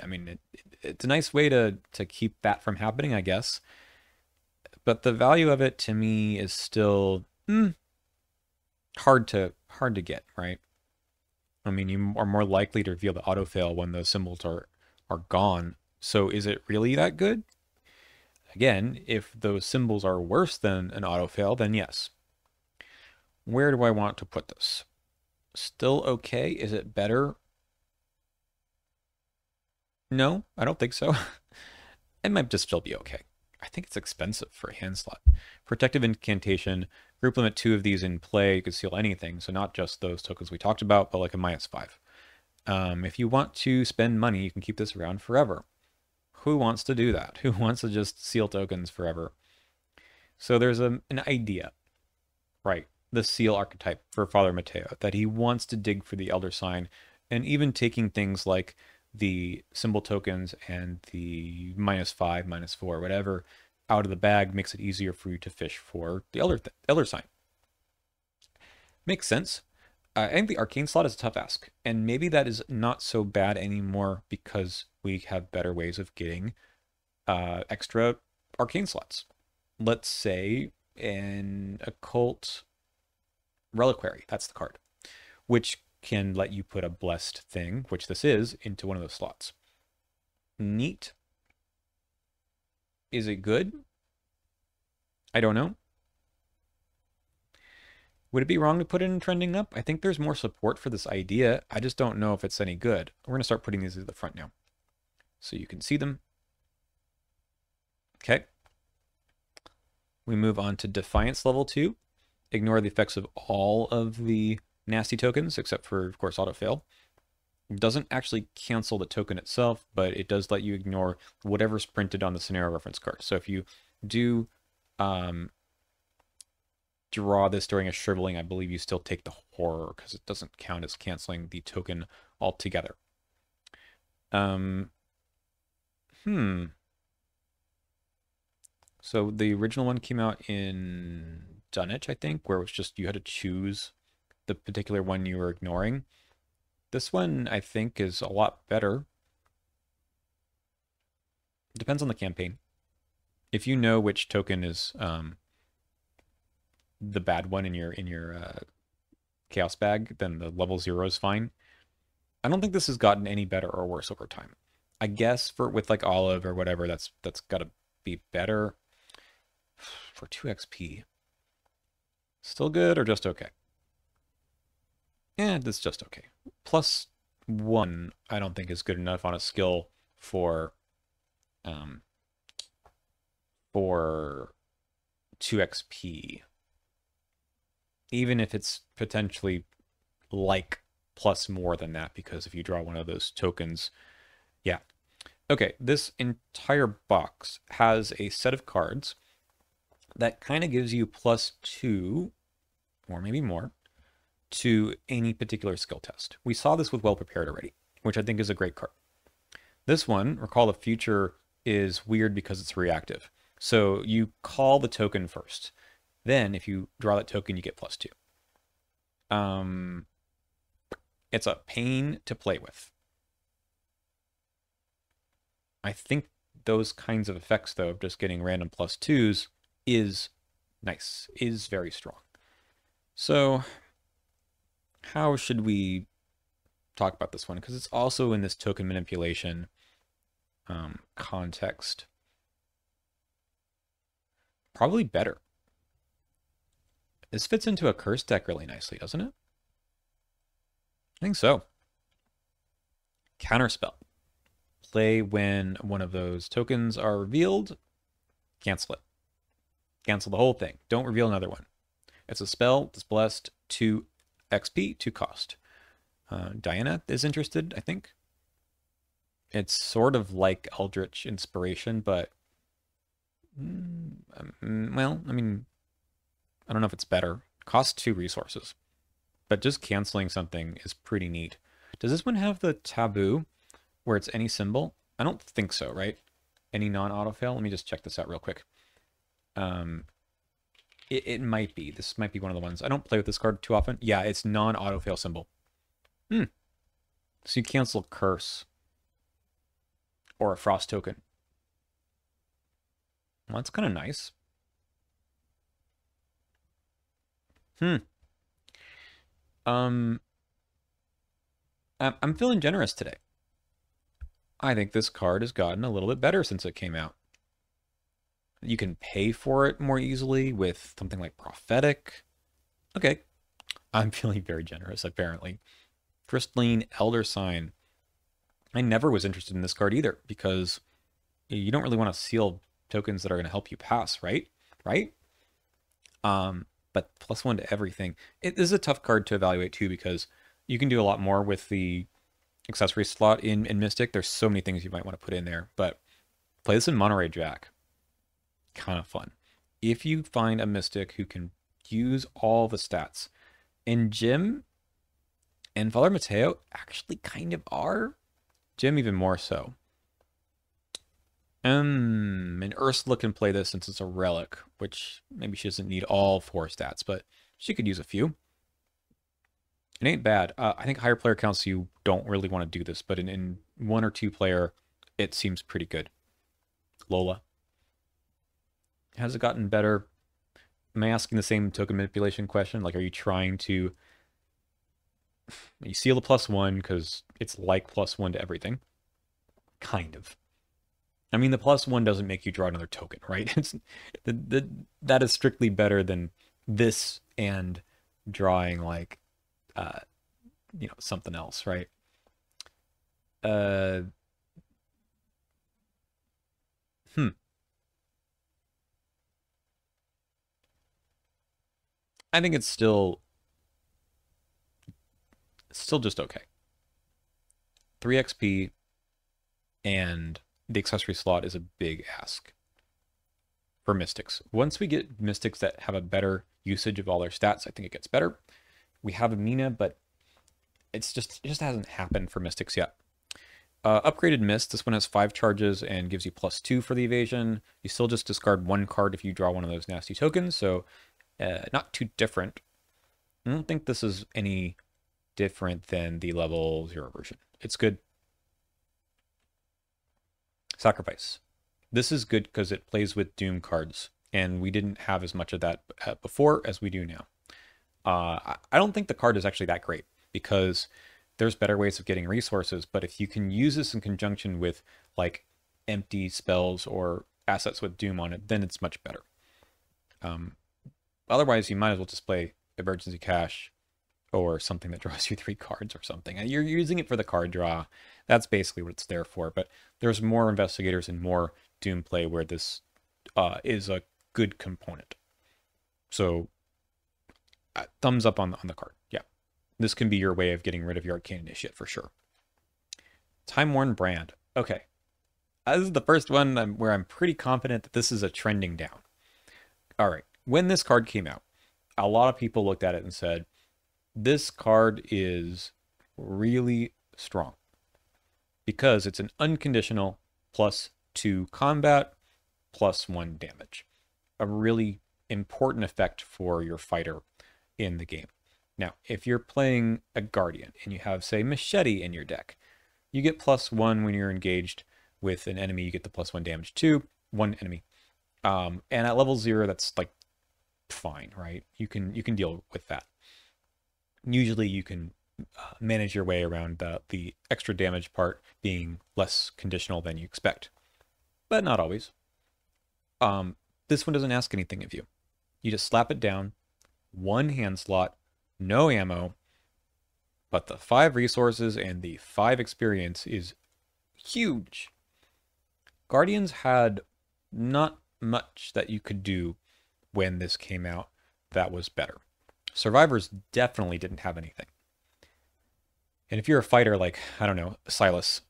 A: I mean, it's a nice way to keep that from happening, I guess. But the value of it to me is still hard to get, right? I mean, you are more likely to reveal the autofail when those symbols are gone. So is it really that good? Again, if those symbols are worse than an autofail, then yes. Where do I want to put this? Still okay? Is it better? No, I don't think so. It might just still be okay. I think it's expensive for a hand slot. Protective Incantation, group limit 2 of these in play. You could seal anything, so not just those tokens we talked about, but like a -5. If you want to spend money, you can keep this around forever. Who wants to do that? Who wants to just seal tokens forever? So there's an idea, right? The seal archetype for Father Mateo, that he wants to dig for the Elder Sign, and even taking things like the symbol tokens and the -5, -4, whatever, out of the bag makes it easier for you to fish for the Elder Sign. Makes sense. I think the Arcane slot is a tough ask, and maybe that is not so bad anymore because we have better ways of getting extra Arcane slots. Let's say an Occult Reliquary, that's the card, which can let you put a blessed thing, which this is, into one of those slots. Neat. Is it good? I don't know. Would it be wrong to put it in trending up? I think there's more support for this idea. I just don't know if it's any good. We're going to start putting these at the front now, so you can see them. Okay. We move on to Defiance level 2. Ignore the effects of all of the nasty tokens, except for, of course, autofail. It doesn't actually cancel the token itself, but it does let you ignore whatever's printed on the scenario reference card. So if you do draw this during a shriveling, I believe you still take the horror because it doesn't count as canceling the token altogether. So the original one came out in Dunwich, I think, where it was just you had to choose the particular one you were ignoring. This one, I think, is a lot better. Depends on the campaign. If you know which token is the bad one in your chaos bag, then the level 0 is fine. I don't think this has gotten any better or worse over time. I guess with like Olive or whatever, that's got to be better. For 2 XP. Still good or just okay? Yeah, that's just okay. +1, I don't think is good enough on a skill for 2 XP. even if it's potentially like plus more than that, because if you draw one of those tokens, yeah. Okay, this entire box has a set of cards that kind of gives you +2, or maybe more, to any particular skill test. We saw this with Well Prepared already, which I think is a great card. This one, Recall the Future, is weird because it's reactive. So you call the token first. Then if you draw that token, you get +2. It's a pain to play with. I think those kinds of effects, though, of just getting random +2s is nice, is very strong. So how should we talk about this one? Because it's also in this token manipulation context. Probably better. This fits into a curse deck really nicely, doesn't it? I think so. Counterspell. Play when one of those tokens are revealed. Cancel it. Cancel the whole thing. Don't reveal another one. It's a spell that's blessed 2 XP, 2 cost. Diana is interested, I think. It's sort of like Eldritch Inspiration, but well, I mean, I don't know if it's better. Costs 2 resources, but just canceling something is pretty neat. Does this one have the taboo where it's any symbol? I don't think so, right? Any non-autofail? Let me just check this out real quick. It might be. This might be one of the ones. I don't play with this card too often. Yeah, it's non-autofail symbol. So you cancel Curse or a Frost token. Well, that's kind of nice. I'm feeling generous today. I think this card has gotten a little bit better since it came out. You can pay for it more easily with something like Prophetic. Okay. I'm feeling very generous, apparently. Crystalline Elder Sign. I never was interested in this card either, because you don't really want to seal tokens that are going to help you pass, right? Right? But +1 to everything. It is a tough card to evaluate too, because you can do a lot more with the accessory slot in Mystic. There's so many things you might want to put in there, but play this in Monterey Jack. Kind of fun. If you find a Mystic who can use all the stats, and Jim and Father Mateo actually kind of are. Jim even more so. And Ursula can play this since it's a relic, which maybe she doesn't need all 4 stats, but she could use a few. It ain't bad. I think higher player counts, you don't really want to do this, but in 1 or 2 player, it seems pretty good. Lola. Has it gotten better? Am I asking the same token manipulation question? Like, are you trying to... You seal the +1 because it's like +1 to everything. Kind of. I mean, the +1 doesn't make you draw another token, right? It's that is strictly better than this and drawing like, something else, right? I think it's still just okay. 3 XP and the accessory slot is a big ask for Mystics. Once we get Mystics that have a better usage of all their stats, I think it gets better. We have Amina, but it just hasn't happened for Mystics yet. Upgraded Mist, this one has 5 charges and gives you +2 for the evasion. You still just discard 1 card if you draw one of those nasty tokens, so not too different. I don't think this is any different than the level 0 version. It's good. Sacrifice. This is good because it plays with Doom cards, and we didn't have as much of that before as we do now. I don't think the card is actually that great, because there's better ways of getting resources, but if you can use this in conjunction with like empty spells or assets with Doom on it, then it's much better. Otherwise, you might as well just play Emergency Cash or something that draws you 3 cards or something. You're using it for the card draw. That's basically what it's there for, but there's more Investigators and more Doom play where this is a good component. So Thumbs up on the card. Yeah. This can be your way of getting rid of your Arcane Initiate for sure. Time-Worn Brand. Okay. This is the first one where I'm pretty confident that this is a trending down. All right. When this card came out, a lot of people looked at it and said, this card is really strong because it's an unconditional +2 combat, +1 damage. A really important effect for your fighter in the game. Now, if you're playing a Guardian and you have, say, Machete in your deck, you get +1 when you're engaged with an enemy. You get the +1 damage to one enemy. And at level 0, that's like fine, right? You can deal with that. Usually you can manage your way around the extra damage part being less conditional than you expect, but not always. This one doesn't ask anything of you. You just slap it down, 1 hand slot, no ammo, but the 5 resources and the 5 experience is huge. Guardians had not much that you could do when this came out that was better. Survivors definitely didn't have anything. And if you're a fighter like, I don't know, Silas,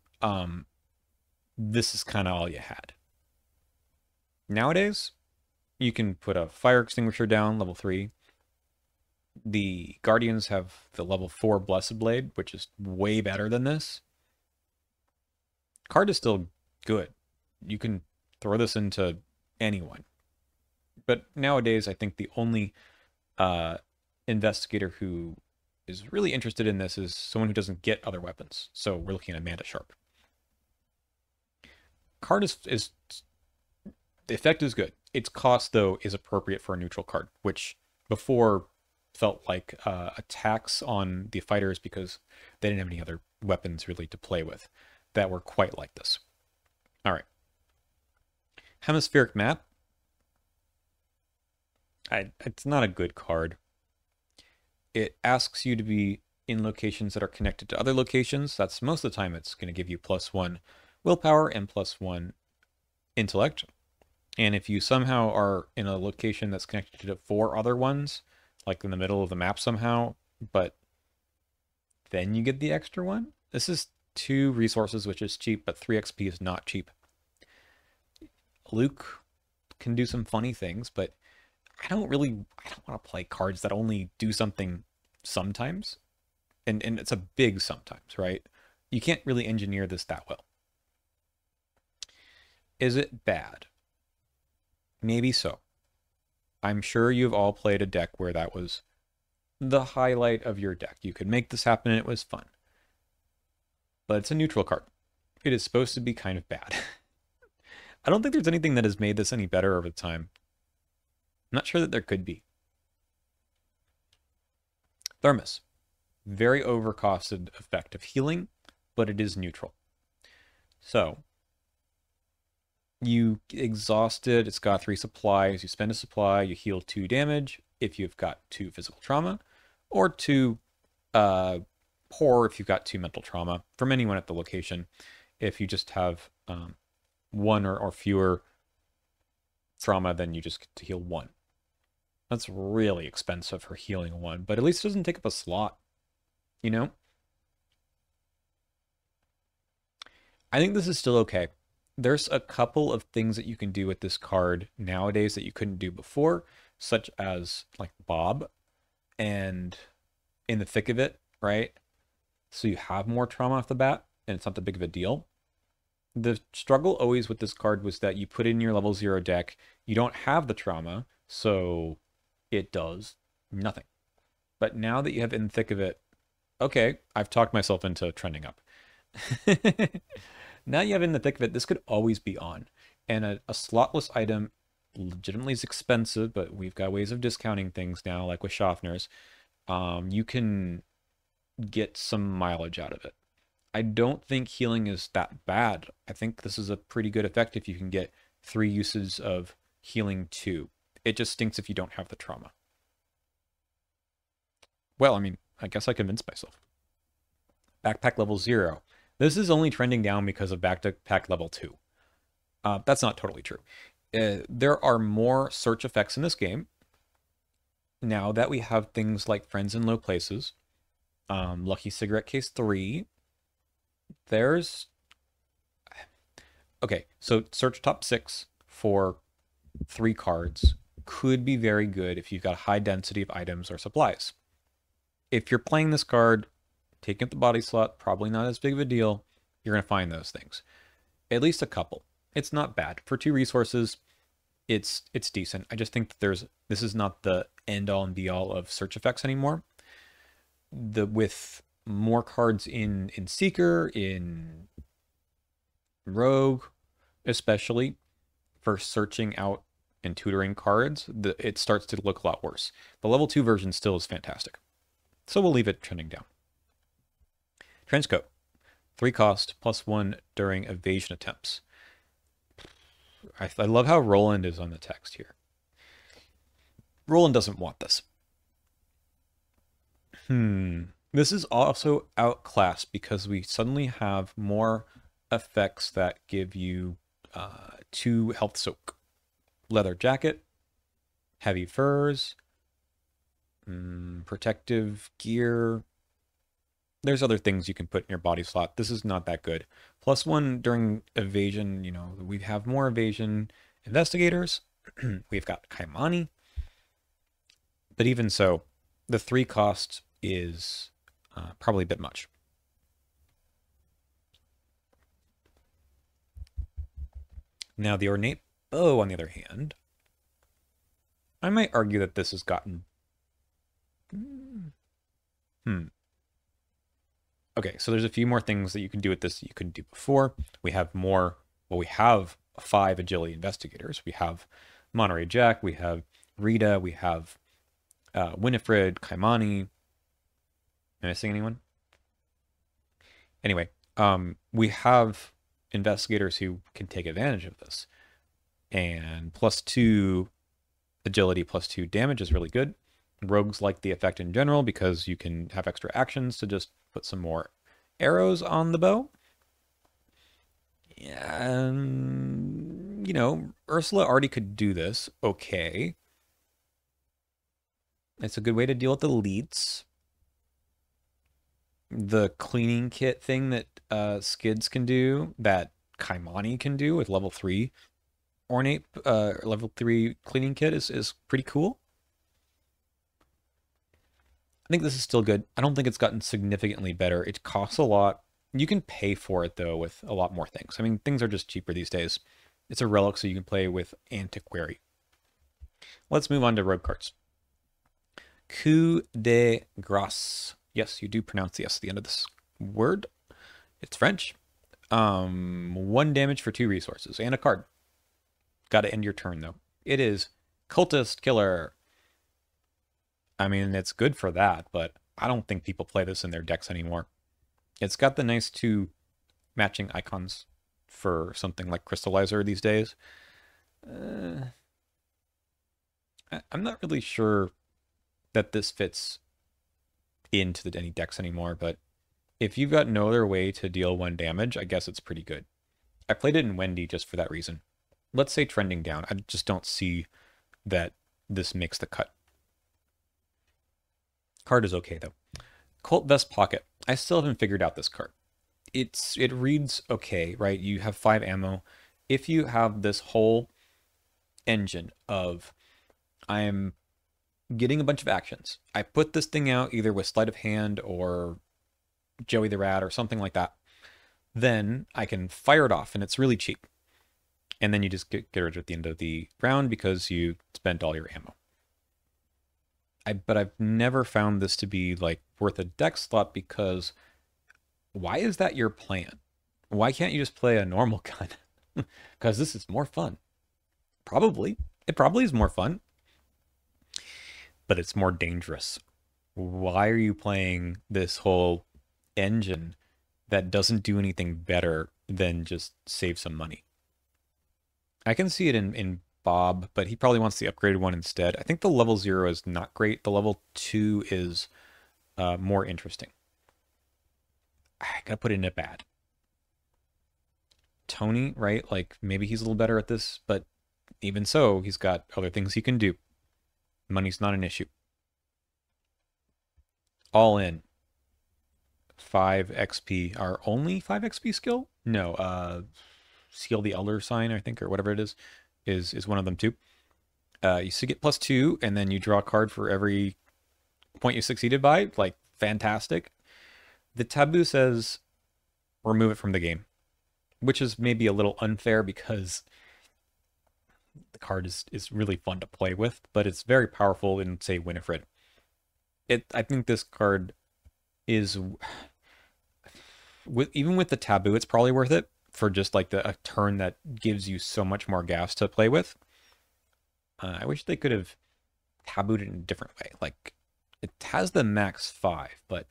A: this is kind of all you had. Nowadays, you can put a fire extinguisher down, level 3. The Guardians have the level 4 Blessed Blade, which is way better than this. Card is still good. You can throw this into anyone. But nowadays, I think the only investigator who is really interested in this is someone who doesn't get other weapons. So we're looking at Amanda Sharp. Card is the effect is good. Its cost, though, is appropriate for a neutral card, which before felt like a tax on the fighters because they didn't have any other weapons really to play with that were quite like this. All right. Hemispheric Map. It's not a good card. It asks you to be in locations that are connected to other locations. That's most of the time it's going to give you +1 willpower and +1 intellect. And if you somehow are in a location that's connected to 4 other ones, like in the middle of the map somehow, but then you get the extra one. This is 2 resources, which is cheap, but 3 XP is not cheap. Luke can do some funny things, but I don't want to play cards that only do something sometimes. And it's a big sometimes, right? You can't really engineer this that well. Is it bad? Maybe so. I'm sure you've all played a deck where that was the highlight of your deck. You could make this happen and it was fun. But it's a neutral card. It is supposed to be kind of bad. I don't think there's anything that has made this any better over time. I'm not sure that there could be. Thermos. Very overcosted effect of healing, but it is neutral. So, you exhausted, it's got 3 supplies, you spend a supply, you heal 2 damage if you've got 2 physical trauma, or 2 poor if you've got 2 mental trauma from anyone at the location. If you just have 1 or fewer trauma, then you just get to heal 1. That's really expensive for healing 1, but at least it doesn't take up a slot, you know? I think this is still okay. There's a couple of things that you can do with this card nowadays that you couldn't do before, such as like Bob and In the Thick of It, right? So you have more trauma off the bat, and it's not that big of a deal. The struggle always with this card was that you put in your level 0 deck, you don't have the trauma, so it does nothing. But now that you have In the Thick of It, okay, I've talked myself into trending up. Now you have In the Thick of It, this could always be on. And a slotless item legitimately is expensive, but we've got ways of discounting things now, like with Schaffner's. You can get some mileage out of it. I don't think healing is that bad. I think this is a pretty good effect if you can get 3 uses of healing 2. It just stinks if you don't have the trauma. Well, I mean, I guess I convinced myself. Backpack level 0. This is only trending down because of backpack level 2. That's not totally true. There are more search effects in this game. Now that we have things like Friends in Low Places, Lucky Cigarette Case 3, there's... Okay, so search top 6 for 3 cards could be very good if you've got a high density of items or supplies. If you're playing this card, taking up the body slot, probably not as big of a deal. You're going to find those things. At least a couple. It's not bad. For 2 resources, it's decent. I just think that this is not the end all and be all of search effects anymore. With more cards in Seeker, in Rogue, especially for searching out and tutoring cards, it starts to look a lot worse. The level 2 version still is fantastic. So we'll leave it trending down. Trenchcoat. 3 cost, +1 during evasion attempts. I love how Roland is on the text here. Roland doesn't want this. This is also outclassed because we suddenly have more effects that give you 2 health soak. Leather jacket, heavy furs, protective gear. There's other things you can put in your body slot. This is not that good. +1 during evasion, we have more evasion investigators. We've got Kaimani. But even so, the 3 cost is probably a bit much. Now, the Ornate Bow, on the other hand, I might argue that this has gotten... Okay, so there's a few more things that you can do with this that you couldn't do before. We have more... Well, we have 5 agility investigators. We have Monterey Jack, we have Rita, we have Winifred, Kaimani. Am I missing anyone? Anyway, we have investigators who can take advantage of this. And +2 agility, +2 damage is really good. Rogues like the effect in general because you can have extra actions to just put some more arrows on the bow. Yeah, Ursula already could do this. Okay. It's a good way to deal with the elites. The cleaning kit thing that Skids can do, that Kaimani can do with level 3 ornate, level 3 cleaning kit is pretty cool. I think this is still good. I don't think it's gotten significantly better. It costs a lot. You can pay for it, though, with a lot more things. I mean, things are just cheaper these days. It's a relic, so you can play with Antiquary. Let's move on to rogue cards. Coup de Grâce. Yes, you do pronounce the S at the end of this word. It's French. 1 damage for 2 resources and a card. Got to end your turn, though. It is Cultist Killer. I mean, it's good for that, but I don't think people play this in their decks anymore. It's got the nice 2 matching icons for something like Crystallizer these days. I'm not really sure that this fits into any decks anymore, but if you've got no other way to deal 1 damage, I guess it's pretty good. I played it in Wendy just for that reason. Let's say trending down. I just don't see that this makes the cut. Card is okay, though. Cult Vest Pocket. I still haven't figured out this card. It reads okay, right? You have 5 ammo. If you have this whole engine of I'm getting a bunch of actions. I put this thing out either with Sleight of Hand or Joey the Rat or something like that. Then I can fire it off, and it's really cheap. And then you just get rid of it at the end of the round because you spent all your ammo. But I've never found this to be like worth a deck slot because why is that your plan? Why can't you just play a normal gun? Because this is more fun. Probably. It probably is more fun. But it's more dangerous. Why are you playing this whole engine that doesn't do anything better than just save some money? I can see it in Bob, but he probably wants the upgraded one instead. I think the level 0 is not great. The level 2 is more interesting. I gotta put it in a bad. Tony, right? Like, maybe he's a little better at this, but even so, he's got other things he can do. Money's not an issue. all in 5 XP. Our only 5 XP skill? No, Seal the Elder Sign, I think, or whatever it is one of them too. You get +2, and then you draw a card for every point you succeeded by. Like, fantastic. The taboo says remove it from the game, which is maybe a little unfair because the card is really fun to play with, but it's very powerful in, say, Winifred. I think this card is, even with the taboo, it's probably worth it for just like a turn that gives you so much more gas to play with. I wish they could have tabooed it in a different way. Like, it has the max 5, but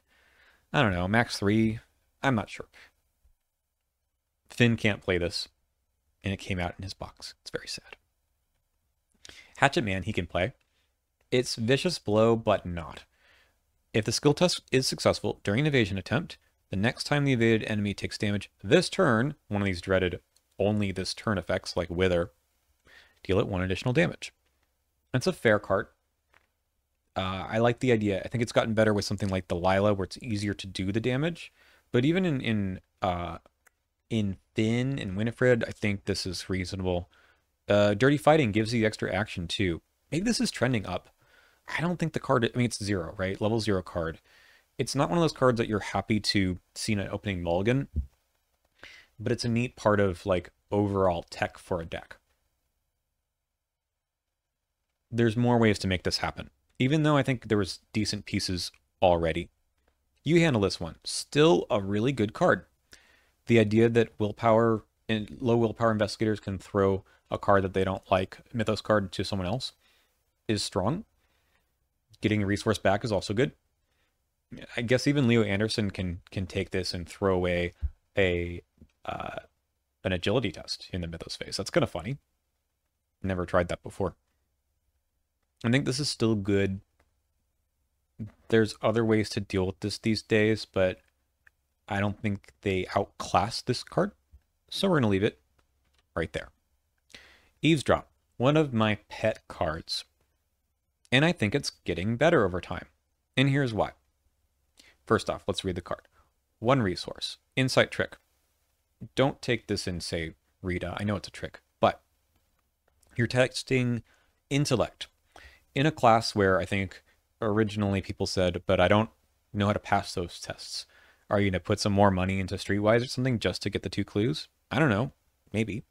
A: I don't know, max 3, I'm not sure. Finn can't play this, and it came out in his box. It's very sad. Hatchet Man, he can play. It's Vicious Blow, but not. If the skill test is successful during an evasion attempt, the next time the evaded enemy takes damage this turn, one of these dreaded only this turn effects like Wither, deal it 1 additional damage. That's a fair card. I like the idea. I think it's gotten better with something like Delilah, where it's easier to do the damage. But even in Finn and Winifred, I think this is reasonable. Dirty Fighting gives you extra action too. Maybe this is trending up. I don't think the card, I mean, it's 0, right? Level 0 card. It's not one of those cards that you're happy to see in an opening mulligan, but it's a neat part of like overall tech for a deck. There's more ways to make this happen, even though I think there was decent pieces already. You handle this one. Still a really good card. The idea that willpower and low willpower investigators can throw a card that they don't like, Mythos card, to someone else is strong. Getting a resource back is also good. I guess even Leo Anderson can take this and throw away an agility test in the Mythos phase. That's kind of funny. Never tried that before. I think this is still good. There's other ways to deal with this these days, but I don't think they outclass this card. So we're going to leave it right there. Eavesdrop, one of my pet cards. And I think it's getting better over time. And here's why. First off, let's read the card. 1 resource, Insight Trick. Don't take this and say, Rita, I know it's a trick, but you're testing intellect in a class where I think originally people said, but I don't know how to pass those tests. Are you going to put some more money into Streetwise or something just to get the 2 clues? I don't know. Maybe.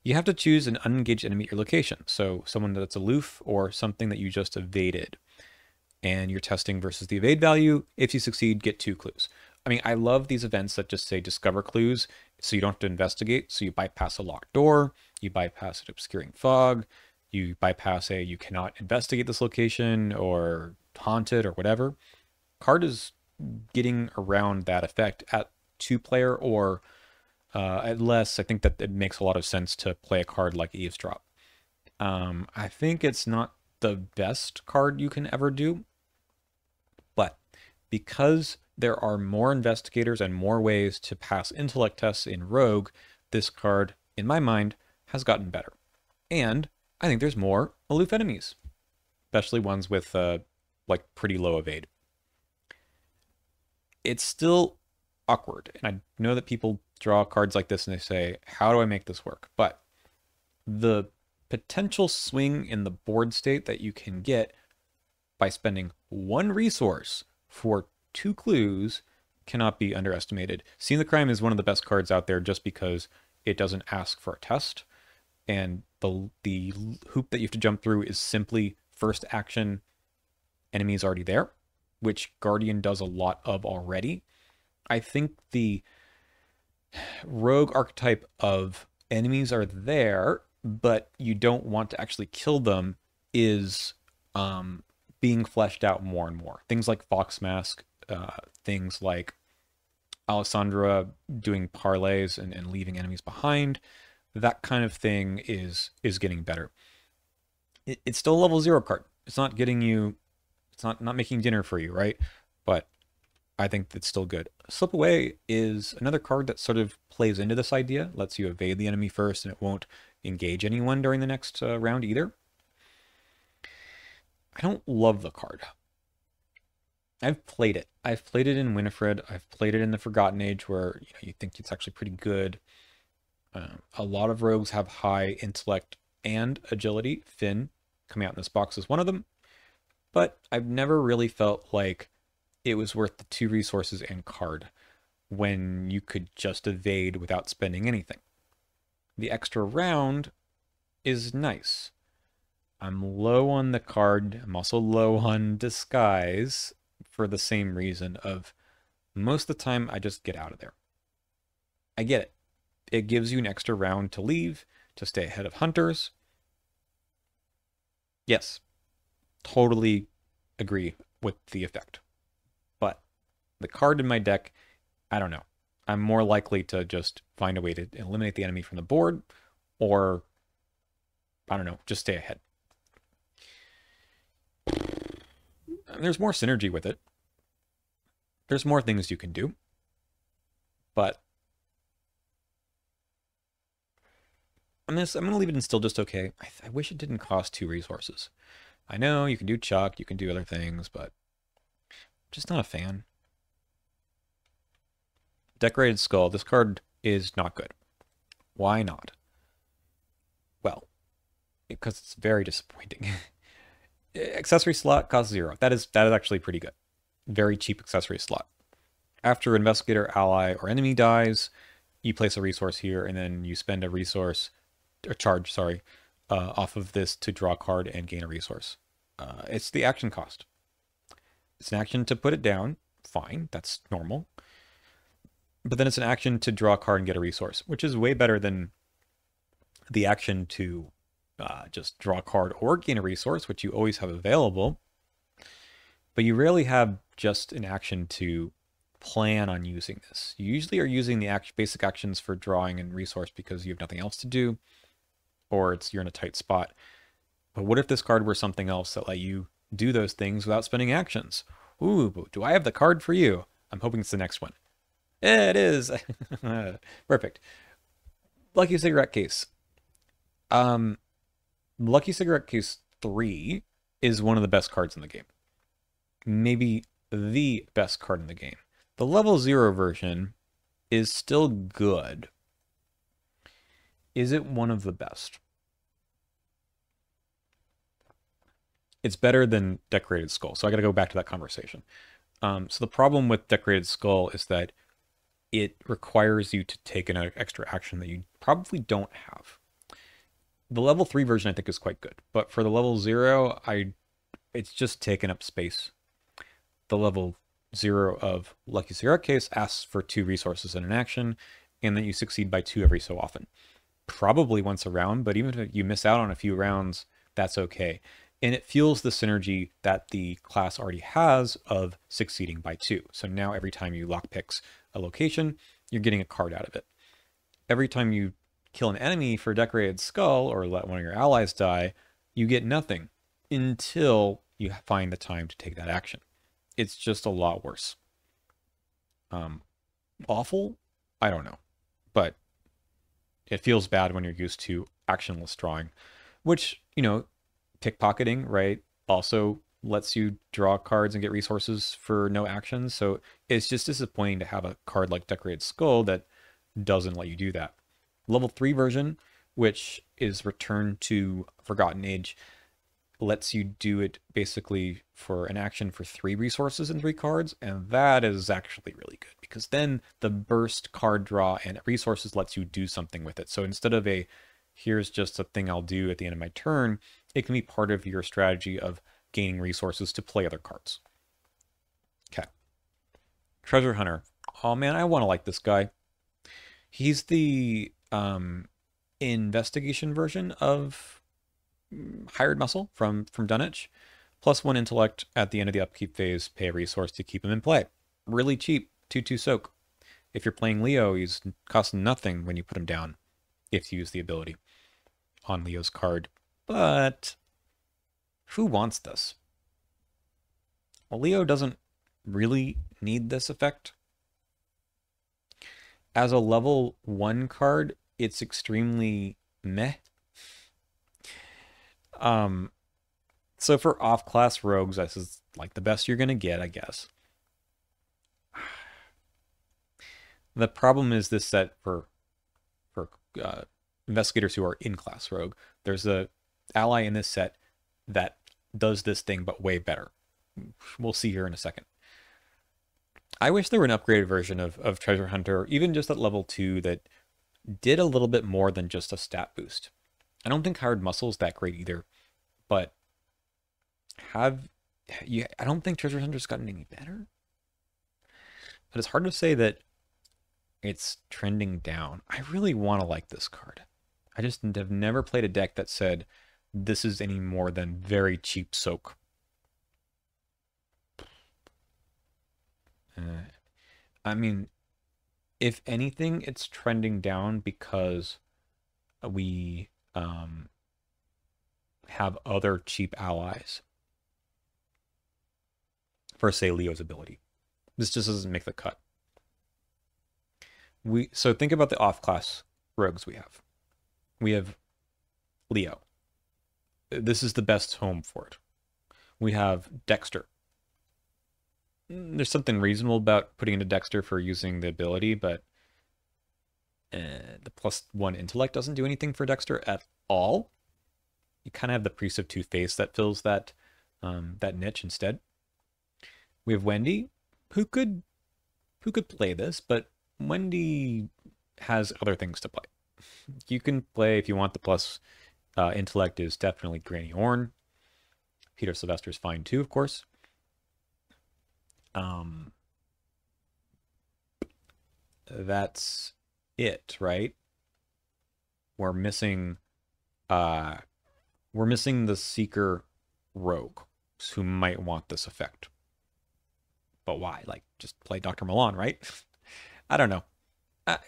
A: You have to choose an unengaged enemy at your location. So someone that's aloof or something that you just evaded. And you're testing versus the evade value. If you succeed, get 2 clues. I mean, I love these events that just say discover clues, so you don't have to investigate. So you bypass a locked door, you bypass an obscuring fog, you bypass you cannot investigate this location or haunted or whatever. Card is getting around that effect at 2-player or at less. I think that it makes a lot of sense to play a card like Eavesdrop. I think it's not the best card you can ever do, but because there are more investigators and more ways to pass intellect tests in Rogue, this card, in my mind, has gotten better. And I think there's more aloof enemies, especially ones with like pretty low evade. It's still awkward, and I know that people draw cards like this and they say, how do I make this work? But the potential swing in the board state that you can get by spending 1 resource for 2 clues cannot be underestimated. Scene of the Crime is one of the best cards out there just because it doesn't ask for a test, and the hoop that you have to jump through is simply first action, enemies already there, which Guardian does a lot of already. I think the Rogue archetype of enemies are there, but you don't want to actually kill them is being fleshed out more and more. Things like Fox Mask, things like Alessandra doing parlays and leaving enemies behind, that kind of thing is getting better. It's still a level 0 card. It's not getting you, it's not making dinner for you, right? But I think it's still good. Slip Away is another card that sort of plays into this idea, lets you evade the enemy first, and it won't engage anyone during the next round either. I don't love the card. I've played it. I've played it in Winifred. I've played it in the Forgotten Age, where you think it's actually pretty good. A lot of rogues have high intellect and agility. Finn, coming out in this box, is one of them. But I've never really felt like it was worth the 2 resources and card when you could just evade without spending anything. The extra round is nice. I'm low on the card. I'm also low on disguise for the same reason of most of the time I just get out of there. I get it. It gives you an extra round to leave, to stay ahead of hunters. Yes, totally agree with the effect. But the card in my deck, I don't know. I'm more likely to just find a way to eliminate the enemy from the board, or, I don't know, just stay ahead. There's more synergy with it. There's more things you can do. But I'm going to leave it in still just okay. I wish it didn't cost 2 resources. I know you can do Chuck, you can do other things, but I'm just not a fan. Decorated Skull. This card is not good. Why not? Well, because it's very disappointing. Accessory slot costs 0. That is actually pretty good. Very cheap accessory slot. After investigator, ally, or enemy dies, you place a resource here, and then you spend a resource, or charge, sorry, off of this to draw a card and gain a resource. It's the action cost. It's an action to put it down. Fine, that's normal. But then it's an action to draw a card and get a resource, which is way better than the action to just draw a card or gain a resource, which you always have available. But you rarely have just an action to plan on using this. You usually are using the basic actions for drawing and resource because you have nothing else to do, or you're in a tight spot. But what if this card were something else that let you do those things without spending actions? Ooh, do I have the card for you? I'm hoping it's the next one. It is. Perfect. Lucky Cigarette Case. Lucky Cigarette Case 3 is one of the best cards in the game. Maybe the best card in the game. The level 0 version is still good. Is it one of the best? It's better than Decorated Skull, so I got to go back to that conversation. So the problem with Decorated Skull is that it requires you to take an extra action that you probably don't have. The level 3 version I think is quite good, but for the level 0, it's just taken up space. The level 0 of Lucky Cigarette Case asks for 2 resources and an action, and then you succeed by 2 every so often. Probably once a round, but even if you miss out on a few rounds, that's okay. And it fuels the synergy that the class already has of succeeding by 2. So now every time you lockpicks a location, you're getting a card out of it. Every time you kill an enemy for Decorated Skull or let one of your allies die, you get nothing until you find the time to take that action. It's just a lot worse. Awful? I don't know. But it feels bad when you're used to actionless drawing, which, pickpocketing, right, also lets you draw cards and get resources for no actions. So it's just disappointing to have a card like Decorated Skull that doesn't let you do that. Level 3 version, which is Return to Forgotten Age, lets you do it basically for an action for 3 resources and 3 cards, and that is actually really good because then the burst card draw and resources lets you do something with it. So instead of here's just a thing I'll do at the end of my turn, it can be part of your strategy of gaining resources to play other cards. Okay. Treasure Hunter. Oh man, I want to like this guy. He's the investigation version of Hired Muscle from Dunwich. +1 intellect at the end of the upkeep phase, pay a resource to keep him in play. Really cheap, 2/2 soak. If you're playing Leo, he's costs nothing when you put him down, if you use the ability on Leo's card. But who wants this? Well, Leo doesn't really need this effect. As a level 1 card, it's extremely meh. So for off-class rogues, this is like the best you're gonna get, I guess. The problem is this set for investigators who are in class rogue. There's a ally in this set that does this thing but way better. We'll see here in a second. I wish there were an upgraded version of Treasure Hunter, even just at level 2, that did a little bit more than just a stat boost. I don't think Hard Muscle is that great either, but I don't think Treasure Hunter's gotten any better. But it's hard to say that it's trending down. I really want to like this card. I just have never played a deck that said this is any more than very cheap soak. I mean, if anything, it's trending down because we have other cheap allies for, say, Leo's ability. This just doesn't make the cut. So think about the off-class rogues we have. We have Leo. This is the best home for it. We have Dexter. There's something reasonable about putting into Dexter for using the ability, but the +1 intellect doesn't do anything for Dexter at all. You kind of have the Priest of Two-Face that fills that that niche instead. We have Wendy, who could play this, but Wendy has other things to play. You can play, if you want, the plus intellect is definitely Granny Orne. Peter Sylvester's fine too, of course. That's it, right? We're missing the Seeker Rogue, who might want this effect. But why? Like, just play Dr. Milan, right? I don't know. I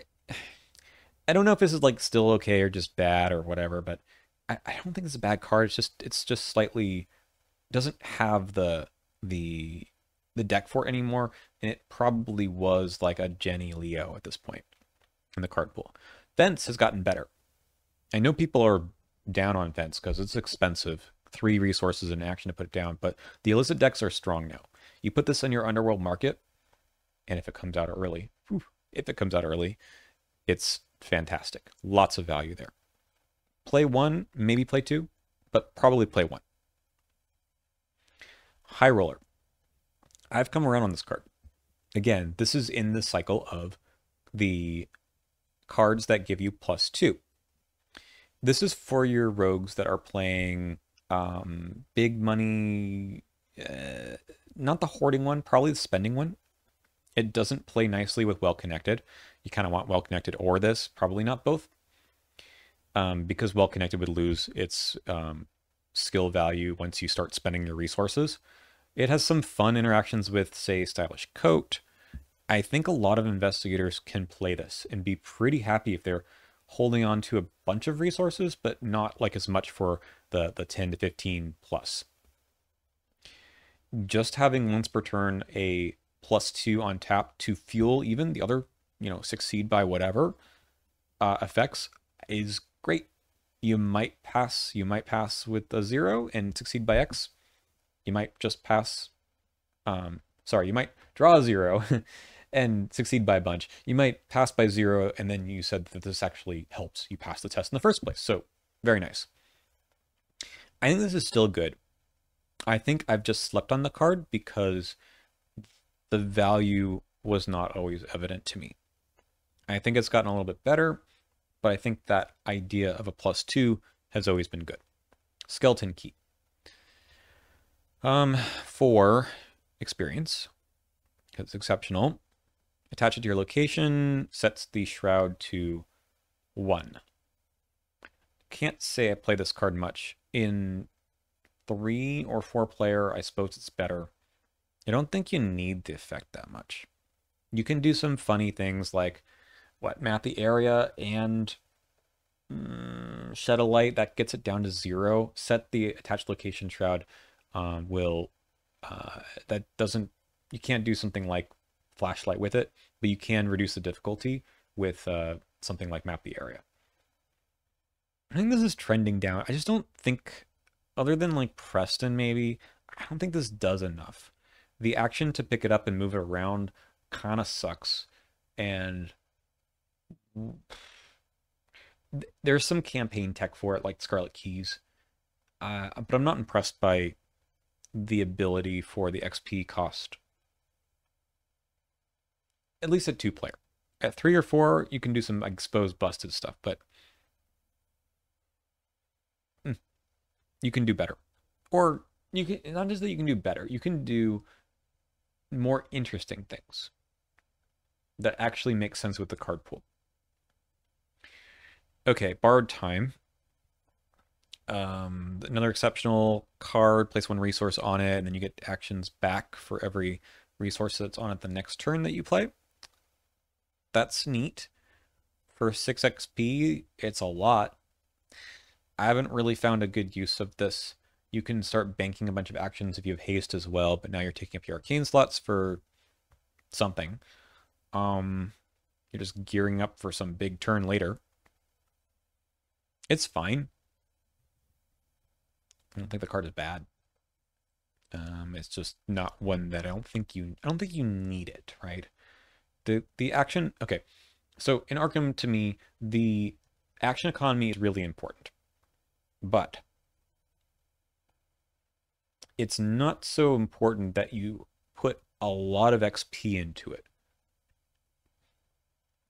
A: don't know if this is like still okay or just bad or whatever, but I don't think it's a bad card. It's just slightly doesn't have the deck for it anymore, and it probably was like a Jenny Leo at this point in the card pool. Fence has gotten better. I know people are down on Fence because it's expensive. 3 resources and action to put it down, but the illicit decks are strong now. You put this in your Underworld market, and if it comes out early, it's fantastic. Lots of value there. Play 1, maybe play 2, but probably play 1. High Roller. I've come around on this card. Again, this is in the cycle of the cards that give you +2. This is for your rogues that are playing big money, not the hoarding one, probably the spending one. It doesn't play nicely with Well Connected. You kind of want Well Connected or this, probably not both. Because Well Connected would lose its skill value once you start spending your resources. It has some fun interactions with, say, Stylish Coat. I think a lot of investigators can play this and be pretty happy if they're holding on to a bunch of resources, but not like as much for the 10 to 15 plus. Just having once per turn a +2 on tap to fuel even the other, succeed by whatever effects is great. You might pass with a 0 and succeed by X. You might just pass, you might draw a 0 and succeed by a bunch. You might pass by 0, and then you said that this actually helps you pass the test in the first place. So very nice. I think this is still good. I think I've just slept on the card because the value was not always evident to me. I think it's gotten a little bit better, but I think that idea of a +2 has always been good. Skeleton Key. For experience, because it's exceptional. Attach it to your location, sets the shroud to 1. Can't say I play this card much. In 3 or 4 player, I suppose it's better. I don't think you need the effect that much. You can do some funny things like, map the area and shed a light. That gets it down to 0. Set the attached location shroud. You can't do something like flashlight with it, but you can reduce the difficulty with something like map the area. I think this is trending down. I just don't think other than like Preston maybe, I don't think this does enough. The action to pick it up and move it around kind of sucks. And there's some campaign tech for it, like Scarlet Keys. But I'm not impressed by the ability for the XP cost. At least at 2-player. At 3 or 4, you can do some exposed busted stuff, but you can do better. Or you can not just that you can do better, you can do more interesting things that actually make sense with the card pool. Okay, Borrowed Time. Another exceptional card, place 1 resource on it, and then you get actions back for every resource that's on it the next turn that you play. That's neat. For 6 XP, it's a lot. I haven't really found a good use of this. You can start banking a bunch of actions if you have haste as well, but now you're taking up your arcane slots for something. You're just gearing up for some big turn later. It's fine. I don't think the card is bad. It's just not one that I don't think you need it, right? The action, okay. So in Arkham, to me, the action economy is really important. But it's not so important that you put a lot of XP into it.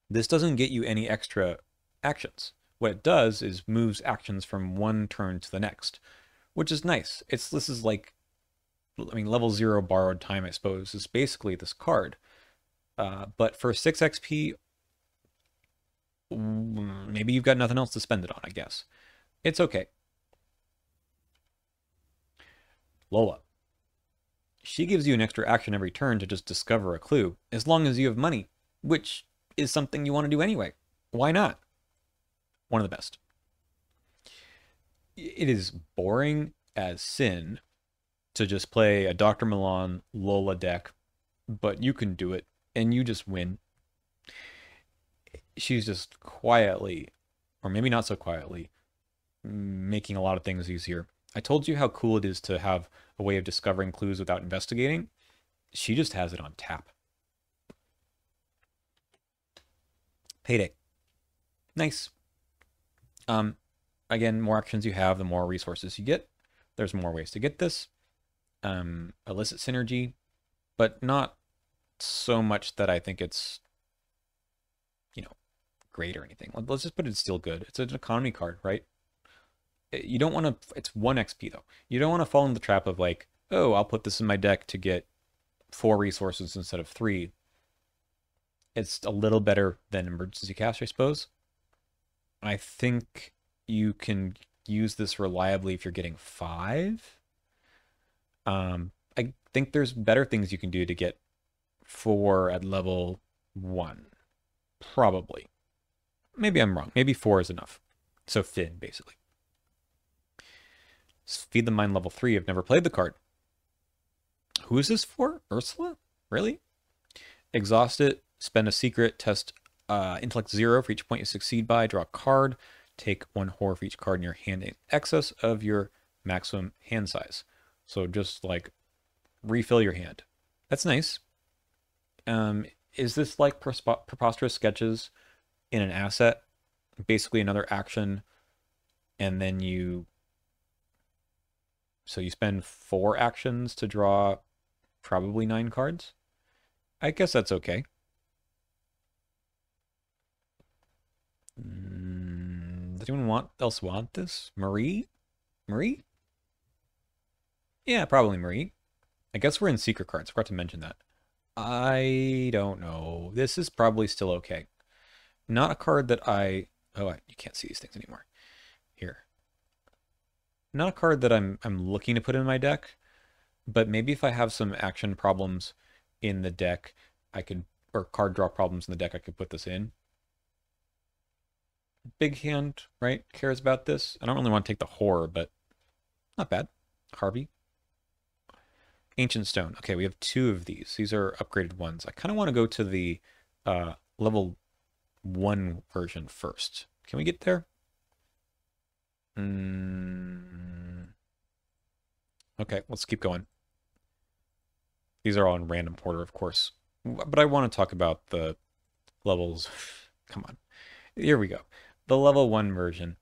A: This doesn't get you any extra actions. What it does is moves actions from one turn to the next, which is nice. This is like, I mean, level 0 Borrowed Time, I suppose, is basically this card. But for 6 XP, maybe you've got nothing else to spend it on, I guess. It's okay. Lola. She gives you an extra action every turn to just discover a clue, as long as you have money, which is something you want to do anyway. Why not? One of the best. It is boring as sin to just play a Dr. Milan Lola deck, but you can do it, and you just win. She's just quietly, or maybe not so quietly, making a lot of things easier. I told you how cool it is to have a way of discovering clues without investigating. She just has it on tap. Payday. Nice. Again, more actions you have, the more resources you get. There's more ways to get this. Illicit synergy, but not so much that I think it's, great or anything. Let's just put it still good. It's an economy card, right? You don't want to, it's 1 XP though. You don't want to fall in the trap of like, oh, I'll put this in my deck to get 4 resources instead of 3. It's a little better than Emergency Cast, I suppose. I think you can use this reliably if you're getting 5. I think there's better things you can do to get 4 at level 1. Probably. Maybe I'm wrong. Maybe 4 is enough. So Finn, basically. Feed the Mind level 3. I've never played the card. Who is this for? Ursula? Really? Exhaust it. Spend a secret. Test intellect 0 for each point you succeed by. Draw a card. Take 1 horror for each card in your hand in excess of your maximum hand size. So just like refill your hand. That's nice. Is this like Preposterous Sketches in an asset? Basically another action, and then so you spend 4 actions to draw probably 9 cards? I guess that's okay. Does anyone else want this? Marie? Marie? Yeah, probably Marie. I guess we're in secret cards. I forgot to mention that. I don't know. This is probably still okay. Not a card that you can't see these things anymore. Here. Not a card that I'm looking to put in my deck, but maybe if I have some action problems in the deck, or card draw problems in the deck, I could put this in. Big Hand, right, cares about this. I don't really want to take the horror, but not bad. Harvey. Ancient Stone. Okay, we have 2 of these. These are upgraded ones. I kind of want to go to the level 1 version first. Can we get there? Okay, let's keep going. These are all in random order, of course. But I want to talk about the levels. Come on. Here we go. The level 1 version.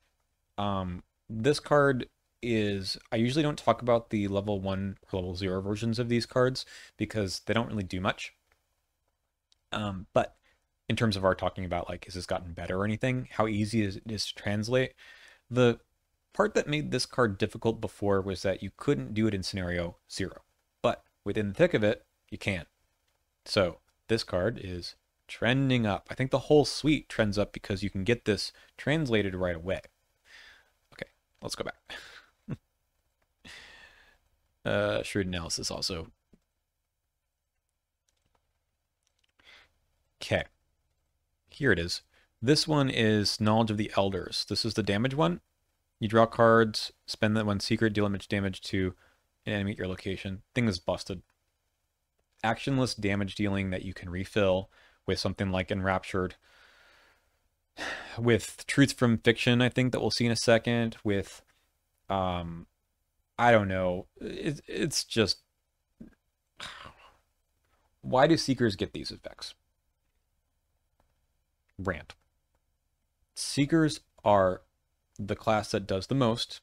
A: This card is, I usually don't talk about the level 1 or level 0 versions of these cards because they don't really do much. But in terms of our talking about, like, has this gotten better or anything, how easy it is to translate, the part that made this card difficult before was that you couldn't do it in scenario 0. But within the thick of it, you can. So this card is trending up. I think the whole suite trends up because you can get this translated right away. Okay, let's go back. Shrewd analysis also. Okay, here it is. This one is Knowledge of the Elders. This is the damage one. You draw cards, spend that one secret, deal damage to an enemy at your location. Thing is busted. Actionless damage dealing that you can refill with something like Enraptured. With Truth from Fiction, I think that we'll see in a second. With, I don't know. It's just... Why do Seekers get these effects? Rant. Seekers are the class that does the most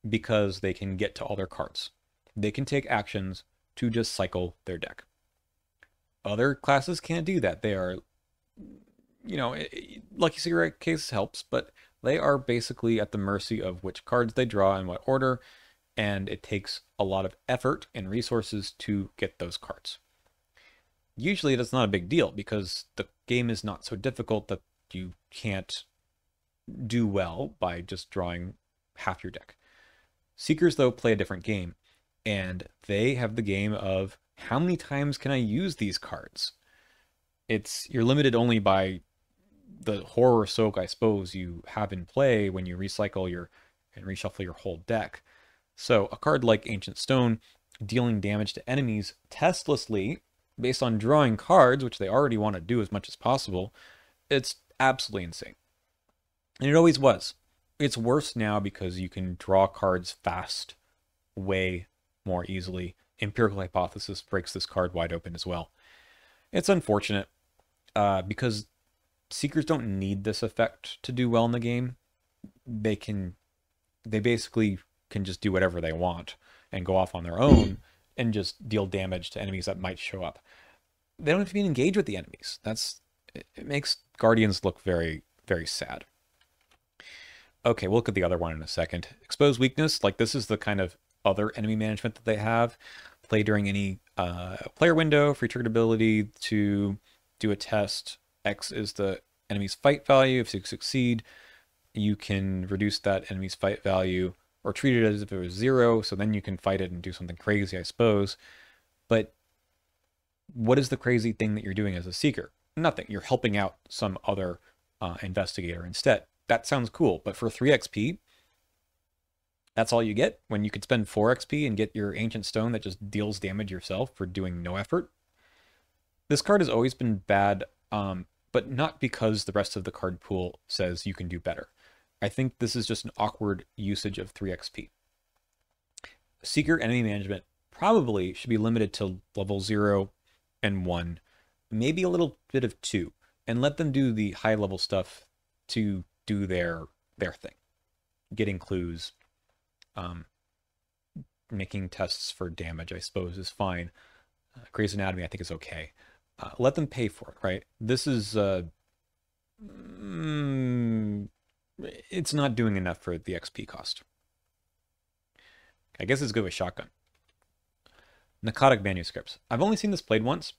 A: because they can get to all their cards. They can take actions to just cycle their deck. Other classes can't do that. They are, you know, Lucky Cigarette Case helps, but they are basically at the mercy of which cards they draw in what order, and it takes a lot of effort and resources to get those cards. Usually that's not a big deal because the game is not so difficult that you can't do well by just drawing half your deck. Seekers, though, play a different game, and they have the game of how many times can I use these cards? You're limited only by the horror soak, I suppose, you have in play when you recycle and reshuffle your whole deck. So a card like Ancient Stone, dealing damage to enemies testlessly based on drawing cards, which they already want to do as much as possible, it's absolutely insane. And it always was. It's worse now because you can draw cards fast, way more easily. Empirical Hypothesis breaks this card wide open as well. It's unfortunate because Seekers don't need this effect to do well in the game. They basically can just do whatever they want and go off on their own and just deal damage to enemies that might show up. They don't have to even engage with the enemies. It makes Guardians look very, very sad. Okay, we'll look at the other one in a second. Expose Weakness, like this is the kind of other enemy management that they have. Play during any player window, free triggered ability to do a test. X is the enemy's fight value. If you succeed, you can reduce that enemy's fight value or treat it as if it was 0, so then you can fight it and do something crazy, I suppose. But what is the crazy thing that you're doing as a Seeker? Nothing. You're helping out some other investigator instead. That sounds cool, but for 3 XP, that's all you get when you could spend 4 XP and get your Ancient Stone that just deals damage yourself for doing no effort. This card has always been bad, but not because the rest of the card pool says you can do better. I think this is just an awkward usage of 3 XP. Seeker enemy management probably should be limited to level 0 and 1, maybe a little bit of 2, and let them do the high level stuff to do their thing. Getting clues, making tests for damage, I suppose, is fine. Grey's Anatomy, I think, is okay. Let them pay for it, right? This is... it's not doing enough for the XP cost. I guess it's good with Shotgun. Narcotic Manuscripts. I've only seen this played once.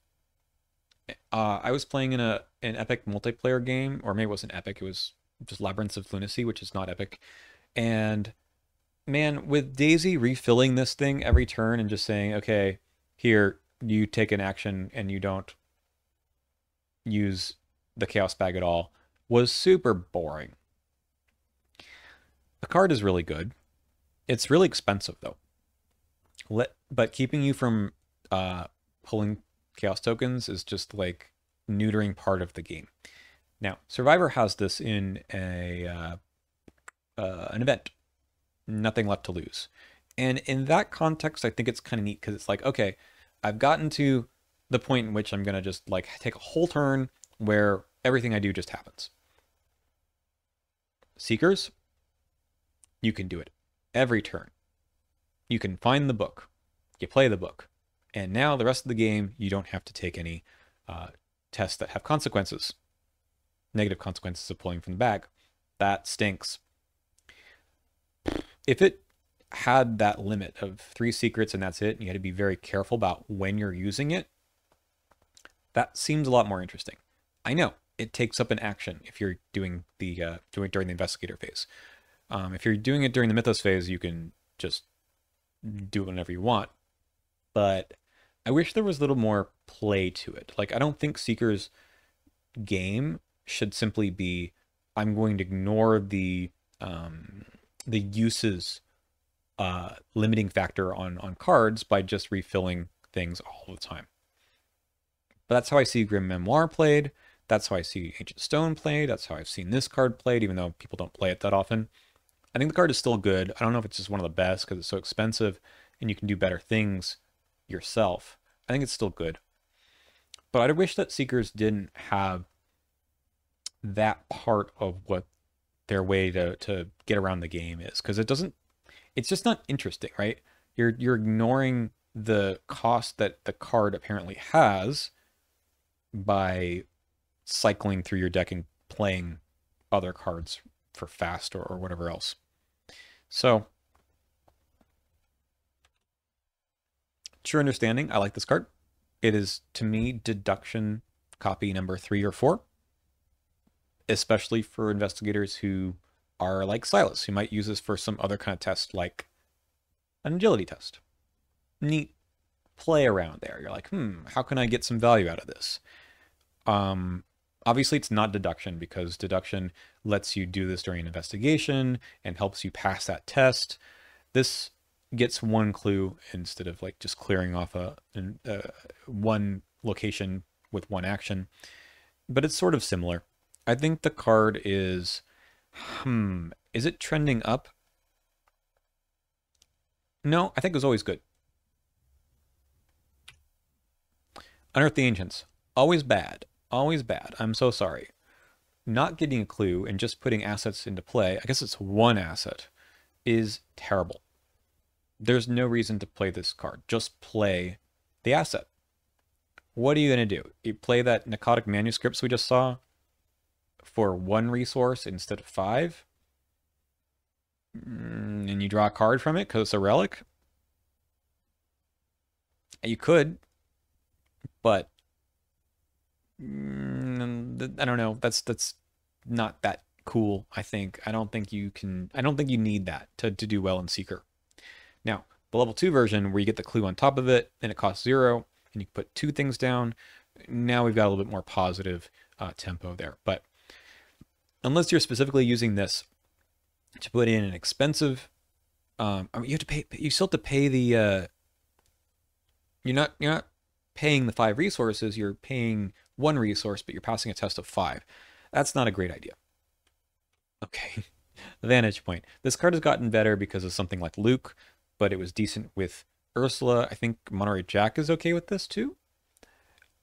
A: I was playing in an Epic multiplayer game, or maybe it wasn't Epic, it was just Labyrinths of Lunacy, which is not Epic. And man, with Daisy refilling this thing every turn and just saying, okay, here, you take an action and you don't use the Chaos Bag at all, was super boring. The card is really good. It's really expensive, though. But keeping you from pulling Chaos tokens is just like neutering part of the game. Now, Survivor has this in an event. Nothing left to lose. And in that context, I think it's kind of neat because it's like, okay, I've gotten to the point in which I'm going to just like take a whole turn where everything I do just happens. Seekers, you can do it every turn. You can find the book, you play the book, and now the rest of the game, you don't have to take any tests that have consequences, negative consequences of pulling from the bag. That stinks. If it had that limit of 3 secrets and that's it, and you had to be very careful about when you're using it, that seems a lot more interesting. I know it takes up an action if you're doing the during the investigator phase. If you're doing it during the mythos phase, you can just do it whenever you want. But I wish there was a little more play to it. Like, I don't think Seeker's game should simply be, I'm going to ignore the uses limiting factor on cards by just refilling things all the time. But that's how I see Grim Memoir played. That's how I see Ancient Stone played. That's how I've seen this card played, even though people don't play it that often. I think the card is still good. I don't know if it's just one of the best because it's so expensive and you can do better things yourself. I think it's still good. But I wish that Seekers didn't have that part of what their way to get around the game is, because it's just not interesting, right? You're ignoring the cost that the card apparently has by cycling through your deck and playing other cards for fast or whatever else. So, True Understanding, I like this card. It is, to me, deduction copy number 3 or 4, especially for investigators who are like Silas, who might use this for some other kind of test, like an agility test. Neat play around there. You're like, how can I get some value out of this? Obviously, it's not deduction, because deduction lets you do this during an investigation and helps you pass that test. This gets one clue instead of like just clearing off one location with one action. But it's sort of similar. I think the card is, is it trending up? No, I think it was always good. Unearth the Ancients. Always bad. Always bad. I'm so sorry. Not getting a clue and just putting assets into play, I guess it's one asset, is terrible. There's no reason to play this card. Just play the asset. What are you going to do? You play that Narcotic Manuscripts we just saw for 1 resource instead of 5? And you draw a card from it because it's a relic? You could, but I don't know. That's not that cool, I think. I don't think you need that to do well in Seeker. Now, the level 2 version, where you get the clue on top of it and it costs 0 and you put 2 things down, now we've got a little bit more positive tempo there. But unless you're specifically using this to put in an expensive, I mean, you have to pay. You still have to pay the. You're not paying the 5 resources. You're paying 1 resource, but you're passing a test of 5. That's not a great idea. Okay, Vantage Point. This card has gotten better because of something like Luke, but it was decent with Ursula. I think Monterey Jack is okay with this too.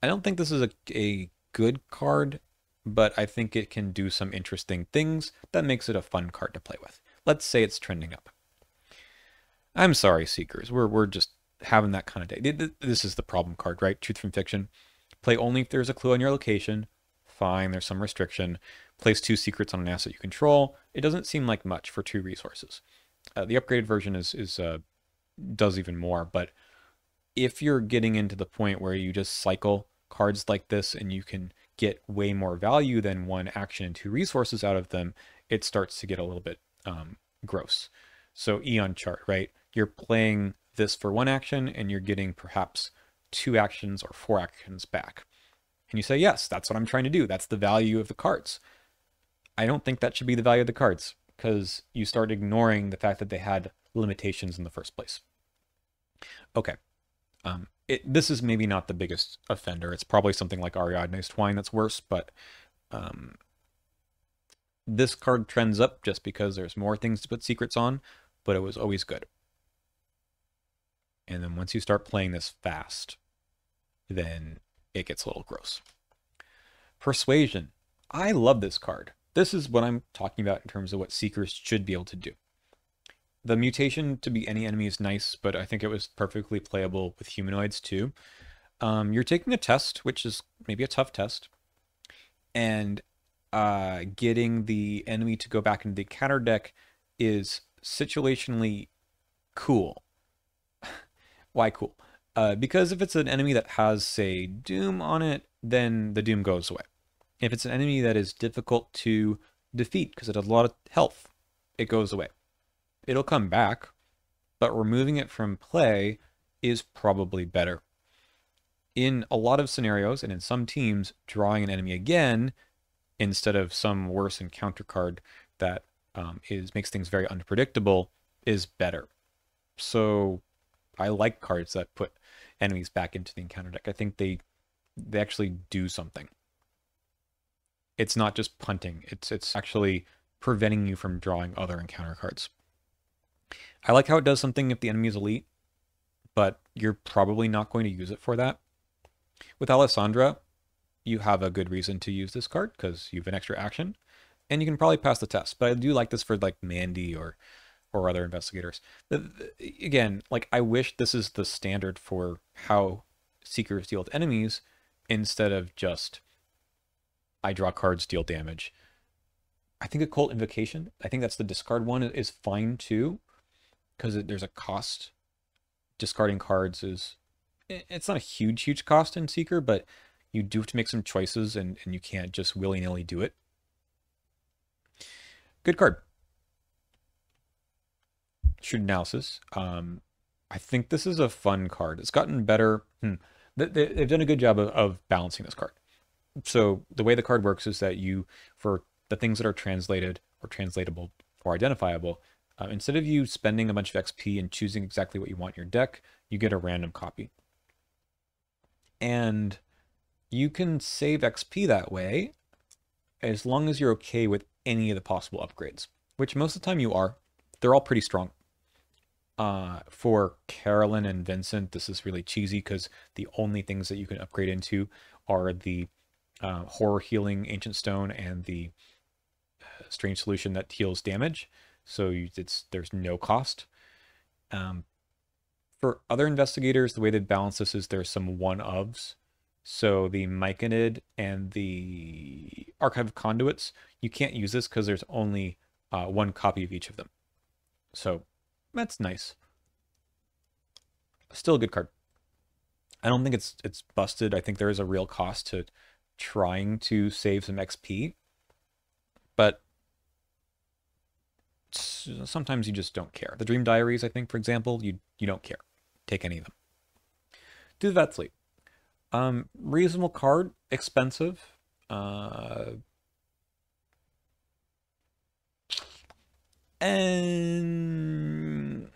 A: I don't think this is a good card, but I think it can do some interesting things that makes it a fun card to play with. Let's say it's trending up. I'm sorry, Seekers. We're just having that kind of day. This is the problem card, right? Truth from Fiction. Play only if there's a clue on your location. Fine, there's some restriction. Place 2 secrets on an asset you control. It doesn't seem like much for 2 resources. The upgraded version does even more, but if you're getting into the point where you just cycle cards like this and you can get way more value than 1 action and 2 resources out of them, it starts to get a little bit gross. So Eon Chart, right? You're playing this for 1 action and you're getting perhaps 2 actions or 4 actions back. And you say, yes, that's what I'm trying to do. That's the value of the cards. I don't think that should be the value of the cards, because you start ignoring the fact that they had limitations in the first place. Okay. This is maybe not the biggest offender. It's probably something like Ariadne's Twine that's worse, but this card trends up just because there's more things to put secrets on, but it was always good. And then once you start playing this fast, then it gets a little gross. Persuasion. I love this card. This is what I'm talking about in terms of what Seekers should be able to do. The mutation to be any enemy is nice, but I think it was perfectly playable with humanoids too. You're taking a test, which is maybe a tough test, and getting the enemy to go back into the counter deck is situationally cool. Why cool? Because if it's an enemy that has, say, Doom on it, then the Doom goes away. If it's an enemy that is difficult to defeat because it has a lot of health, it goes away. It'll come back, but removing it from play is probably better. In a lot of scenarios and in some teams, drawing an enemy again instead of some worse encounter card that makes things very unpredictable is better. So I like cards that put enemies back into the encounter deck. I think they actually do something. It's not just punting. It's actually preventing you from drawing other encounter cards. I like how it does something if the enemy is elite, but you're probably not going to use it for that. With Alessandra, you have a good reason to use this card because you have an extra action, and you can probably pass the test. But I do like this for like Mandy or other investigators. Again, like I wish this is the standard for how Seekers deal with enemies instead of just I draw cards, deal damage. I think Occult Invocation, I think that's the discard one, is fine too, because there's a cost. Discarding cards it's not a huge cost in Seeker, but you do have to make some choices, and you can't just willy-nilly do it. Good card. Shrewd Analysis. I think this is a fun card. It's gotten better. They've done a good job of balancing this card. So the way the card works is that for the things that are translated or translatable or identifiable, instead of you spending a bunch of XP and choosing exactly what you want in your deck, you get a random copy. And you can save XP that way as long as you're okay with any of the possible upgrades, which most of the time you are. They're all pretty strong. For Carolyn and Vincent, this is really cheesy because the only things that you can upgrade into are the Horror Healing Ancient Stone and the Strange Solution that heals damage. So there's no cost. For other investigators, the way they balance this is there's some one-ofs. So the Myconid and the Archive of Conduits, you can't use this because there's only one copy of each of them. So that's nice. Still a good card. I don't think it's busted. I think there is a real cost to trying to save some XP, but sometimes you just don't care. The Dream Diaries, I think, for example, you don't care. Take any of them. Do the Vet Fleet. Reasonable card, expensive. And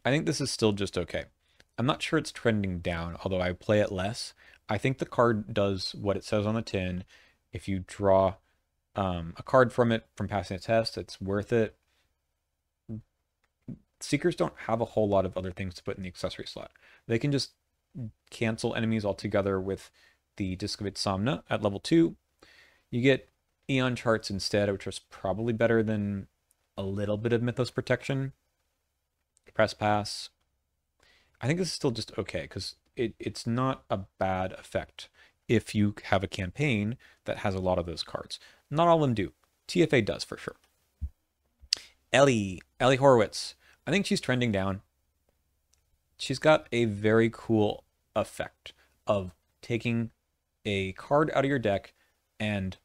A: I think this is still just okay. I'm not sure it's trending down, although I play it less. I think the card does what it says on the tin. If you draw a card from it from passing a test, it's worth it. Seekers don't have a whole lot of other things to put in the accessory slot. They can just cancel enemies altogether with the Disc of Insomnia at level 2. You get Eon Charts instead, which was probably better than a little bit of Mythos Protection. Press Pass. I think this is still just okay, because it's not a bad effect if you have a campaign that has a lot of those cards. Not all of them do. TFA does, for sure. Ellie Horowitz. I think she's trending down. She's got a very cool effect of taking a card out of your deck and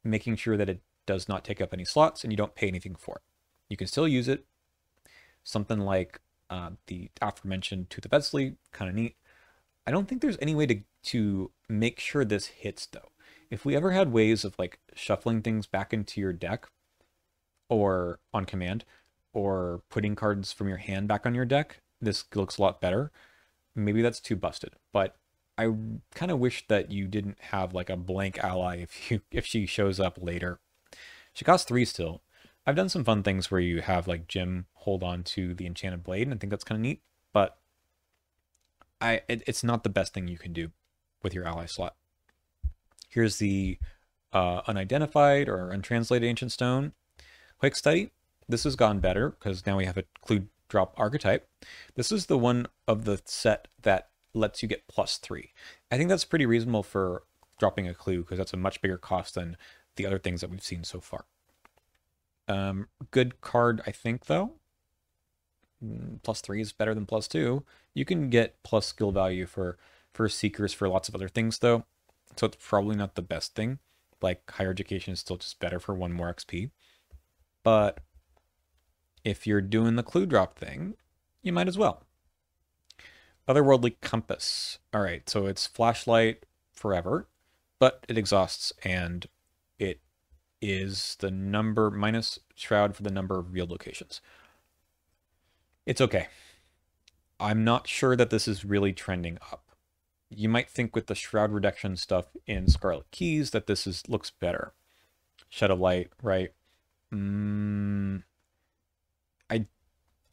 A: making sure that it does not take up any slots and you don't pay anything for it. You can still use it. Something like the aforementioned Tooth of Edsley, kind of neat. I don't think there's any way to make sure this hits, though. If we ever had ways of like shuffling things back into your deck or on command, or putting cards from your hand back on your deck, this looks a lot better. Maybe that's too busted, but I kind of wish that you didn't have like a blank ally if she shows up later. She costs 3 still. I've done some fun things where you have like Jim hold on to the enchanted blade, and I think that's kind of neat, but it's not the best thing you can do with your ally slot. Here's the unidentified or untranslated ancient stone. Quick study. This has gone better because now we have a clue drop archetype. This is the one of the set that lets you get +3. I think that's pretty reasonable for dropping a clue because that's a much bigger cost than the other things that we've seen so far. Good card, I think, though. +3 is better than +2. You can get plus skill value for Seekers for lots of other things, though. So it's probably not the best thing. Like, higher education is still just better for 1 more XP. But if you're doing the clue drop thing, you might as well. Otherworldly Compass. All right, so it's flashlight forever, but it exhausts, and it is the number minus shroud for the number of revealed locations. It's okay. I'm not sure that this is really trending up. You might think with the shroud reduction stuff in Scarlet Keys that this looks better. Shed of Light, right? I'm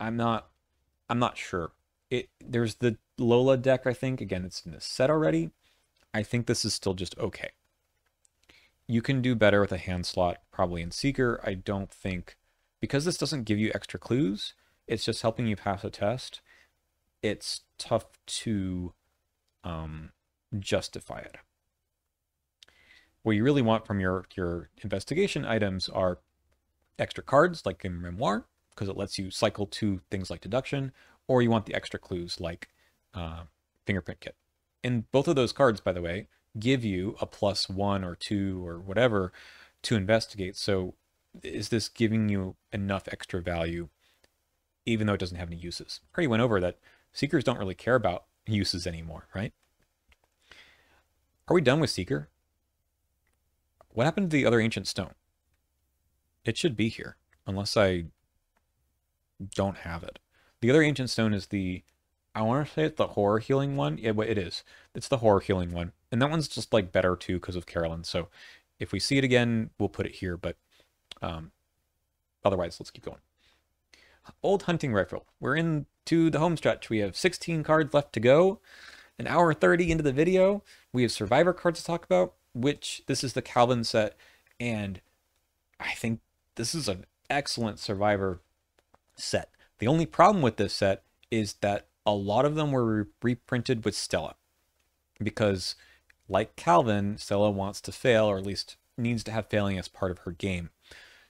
A: not sure. There's the Lola deck, I think. Again, it's in the set already. I think this is still just okay. You can do better with a hand slot, probably in Seeker. I don't think, because this doesn't give you extra clues, it's just helping you pass a test. It's tough to justify it. What you really want from your investigation items are extra cards, like in Memoir, because it lets you cycle to things like deduction, or you want the extra clues like Fingerprint Kit. And both of those cards, by the way, give you a +1 or 2 or whatever to investigate. So is this giving you enough extra value, even though it doesn't have any uses? I already went over that Seekers don't really care about uses anymore, right? Are we done with Seeker? What happened to the other ancient stone? It should be here, unless I don't have it. The other ancient stone is I want to say it's the horror healing one. Yeah, it is. It's the horror healing one. And that one's just like better too because of Carolyn. So if we see it again, we'll put it here. But otherwise, let's keep going. Old hunting rifle. We're into the home stretch. We have 16 cards left to go. An hour 30 into the video. We have survivor cards to talk about, which this is the Calvin set. And I think this is an excellent survivor set. The only problem with this set is that a lot of them were reprinted with Stella, because like Calvin, Stella wants to fail, or at least needs to have failing as part of her game.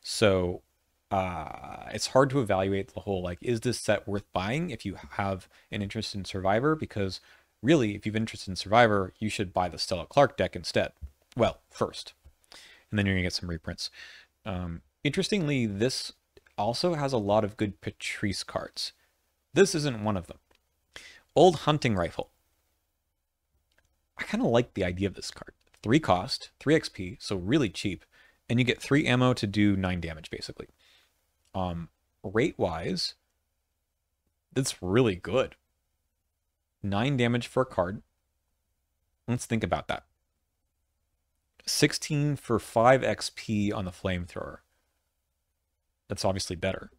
A: So it's hard to evaluate the whole, like, is this set worth buying if you have an interest in Survivor? Because really, if you've interest in Survivor, you should buy the Stella Clark deck instead. Well, first, and then you're gonna get some reprints. Interestingly, this also has a lot of good Patrice cards. This isn't one of them. Old hunting rifle. I kind of like the idea of this card. 3 cost, 3 XP, so really cheap, and you get 3 ammo to do 9 damage, basically. Rate-wise, it's really good. 9 damage for a card. Let's think about that. 16 for 5 XP on the flamethrower. That's obviously better.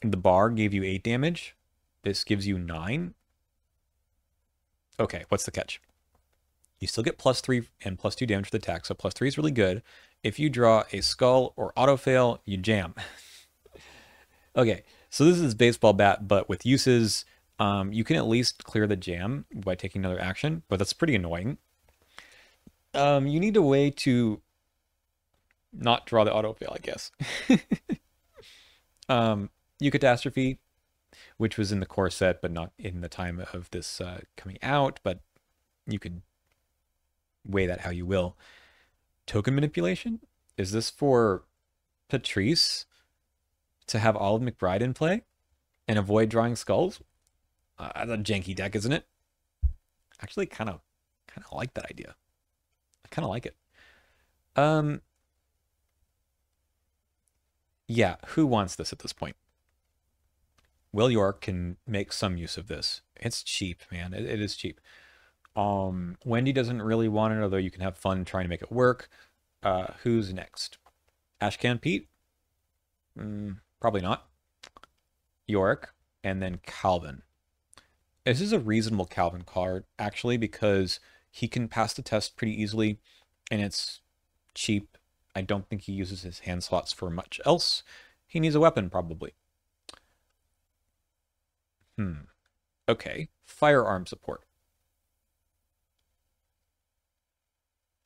A: The bar gave you 8 damage. This gives you 9. Okay, what's the catch? You still get +3 and +2 damage for the attack, so +3 is really good. If you draw a skull or auto fail, you jam. Okay, so this is baseball bat, but with uses. You can at least clear the jam by taking another action, but that's pretty annoying. You need a way to not draw the auto fail, I guess. Eucatastrophe, which was in the core set, but not in the time of this coming out, but you could weigh that how you will. Token manipulation? Is this for Patrice to have Olive McBride in play and avoid drawing skulls? That's a janky deck, isn't it? Actually, kind of like that idea. I kind of like it. Yeah, who wants this at this point? Will York can make some use of this. It's cheap, man. It is cheap. Wendy doesn't really want it, although you can have fun trying to make it work. Who's next? Ashcan Pete? Probably not. Yorick, and then Calvin. This is a reasonable Calvin card, actually, because he can pass the test pretty easily, and it's cheap. I don't think he uses his hand slots for much else. He needs a weapon, probably. Okay. Firearm support.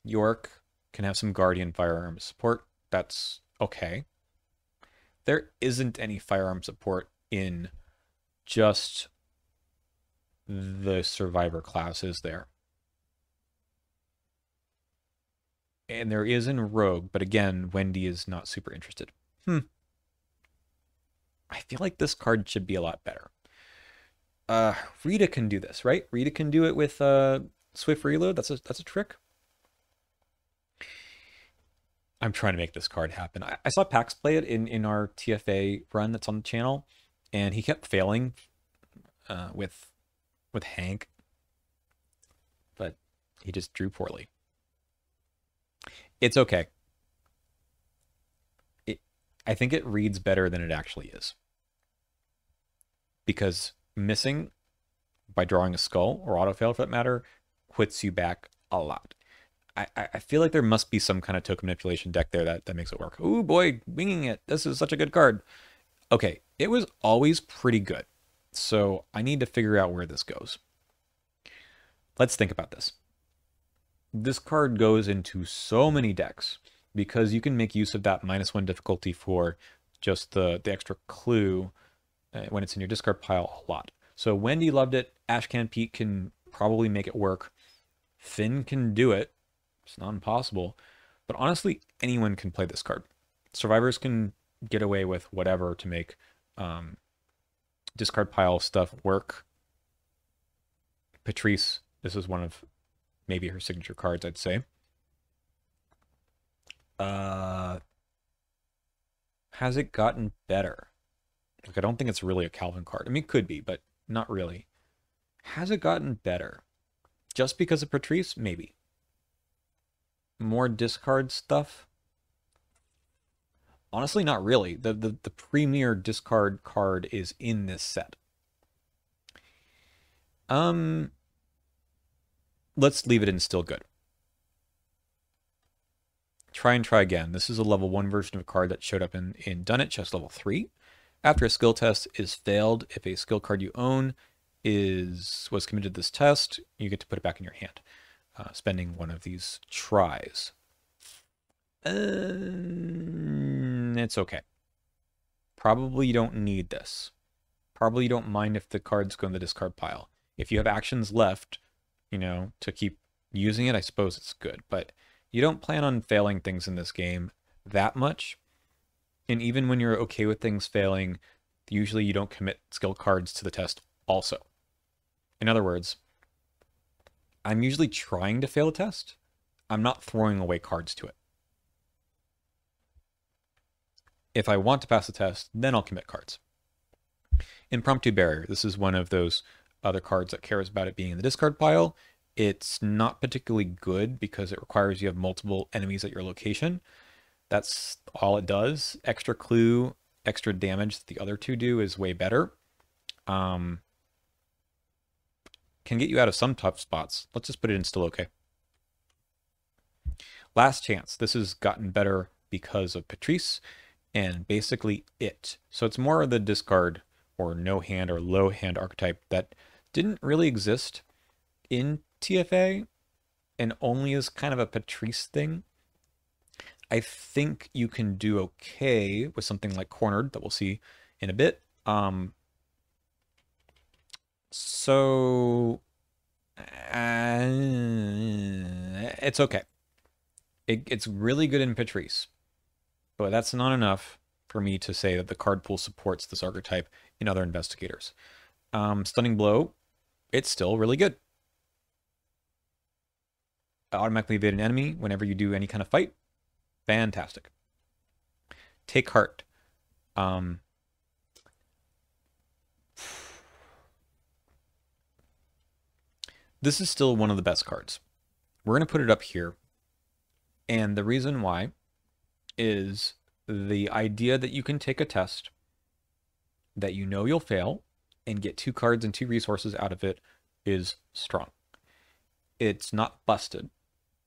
A: York can have some Guardian firearm support. That's okay. There isn't any firearm support in just the Survivor class, is there? And there is in Rogue, but again, Wendy is not super interested. I feel like this card should be a lot better. Rita can do this, right? Rita can do it with Swift Reload. That's a trick. I'm trying to make this card happen. I saw Pax play it in our TFA run that's on the channel, and he kept failing with Hank, but he just drew poorly. It's okay. I think it reads better than it actually is. Because missing by drawing a skull, or autofail for that matter, puts you back a lot. I feel like there must be some kind of token manipulation deck there that makes it work. Oh boy, winging it. This is such a good card. Okay, it was always pretty good. So I need to figure out where this goes. Let's think about this. This card goes into so many decks because you can make use of that -1 difficulty for just the extra clue when it's in your discard pile a lot. So Wendy loved it. Ashcan Pete can probably make it work. Finn can do it. It's not impossible. But honestly, anyone can play this card. Survivors can get away with whatever to make discard pile stuff work. Patrice, this is one of maybe her signature cards, I'd say. Has it gotten better? Like, I don't think it's really a Calvin card. I mean, it could be, but not really. Has it gotten better? Just because of Patrice? Maybe. More discard stuff? Honestly, not really. The premier discard card is in this set. Let's leave it in still good. Try and try again. This is a level 1 version of a card that showed up in Dunnet Chest level 3. After a skill test is failed, if a skill card you own was committed to this test, you get to put it back in your hand, spending one of these tries. It's okay. Probably you don't need this. Probably you don't mind if the cards go in the discard pile. If you have actions left, to keep using it, I suppose it's good. But you don't plan on failing things in this game that much. And even when you're okay with things failing, usually you don't commit skill cards to the test also. In other words, I'm usually trying to fail a test. I'm not throwing away cards to it. If I want to pass the test, then I'll commit cards. Impromptu Barrier. This is one of those other cards that cares about it being in the discard pile. It's not particularly good because it requires you have multiple enemies at your location. That's all it does. Extra clue, extra damage that the other two do is way better. Can get you out of some tough spots. Let's just put it in still okay. Last Chance. This has gotten better because of Patrice and basically it. So it's more of the discard or no hand or low hand archetype that didn't really exist in TFA and only is kind of a Patrice thing. I think you can do okay with something like Cornered that we'll see in a bit. So it's okay. It's really good in Patrice, but that's not enough for me to say that the card pool supports this archetype in other investigators. Stunning Blow, it's still really good. Automatically evade an enemy whenever you do any kind of fight. Fantastic. Take Heart. This is still one of the best cards. We're going to put it up here. And the reason why is The idea that you can take a test that you know you'll fail and get 2 cards and 2 resources out of it is strong. It's not busted.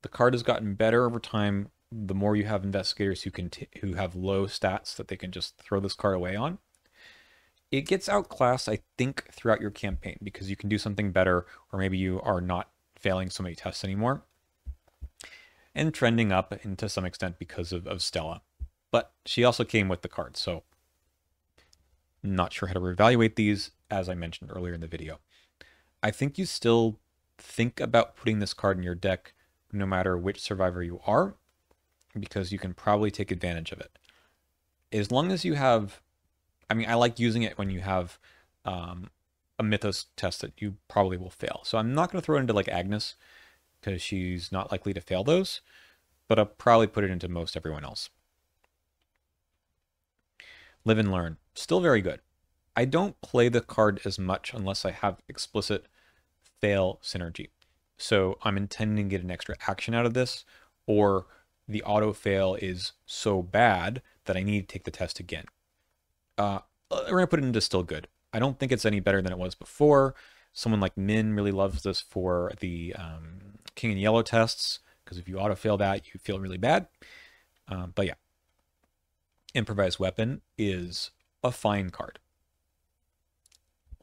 A: The card has gotten better over time. The more you have investigators who have low stats that they can just throw this card away on, it gets outclassed, I think, throughout your campaign because you can do something better, or maybe you are not failing so many tests anymore. And trending up, and to some extent because of Stella. But she also came with the card, so not sure how to reevaluate these, as I mentioned earlier in the video. I think you still think about putting this card in your deck no matter which survivor you are, because you can probably take advantage of it. As long as you have, I mean, I like using it when you have a Mythos test that you probably will fail. So I'm not going to throw it into like Agnes, because she's not likely to fail those, but I'll probably put it into most everyone else. Live and Learn, still very good. I don't play the card as much unless I have explicit fail synergy. So I'm intending to get an extra action out of this, or the auto fail is so bad that I need to take the test again. We're going to put it into still good. I don't think it's any better than it was before. Someone like Min really loves this for the King and Yellow tests, because if you auto-fail that, you feel really bad. But yeah, Improvised Weapon is a fine card.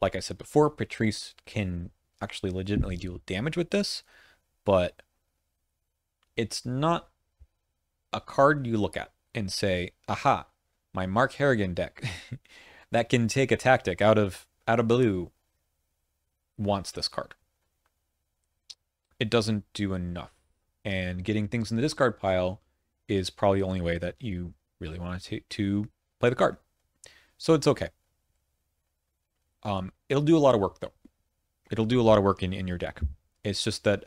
A: Like I said before, Patrice can actually legitimately deal damage with this, but it's not a card you look at and say, aha, my Mark Harrigan deck that can take a tactic out of blue wants this card. It doesn't do enough. And getting things in the discard pile is probably the only way that you really want to play the card. So it's okay. It'll do a lot of work though. It'll do a lot of work in your deck. It's just that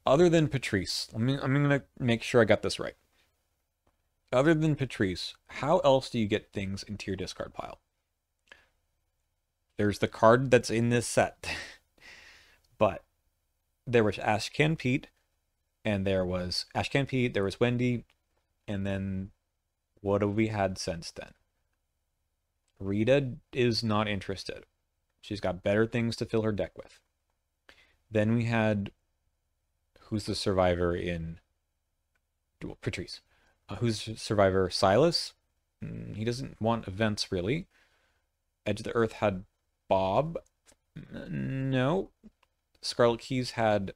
A: other than Patrice, I'm going to make sure I got this right. Other than Patrice, how else do you get things into your discard pile? There's the card that's in this set. But there was Ashcan Pete, and there was Ashcan Pete, there was Wendy, and then what have we had since then? Rita is not interested. She's got better things to fill her deck with. Then we had, who's the survivor in Patrice? Who's the survivor? Silas? He doesn't want events, really. Edge of the Earth had Bob. No. Scarlet Keys had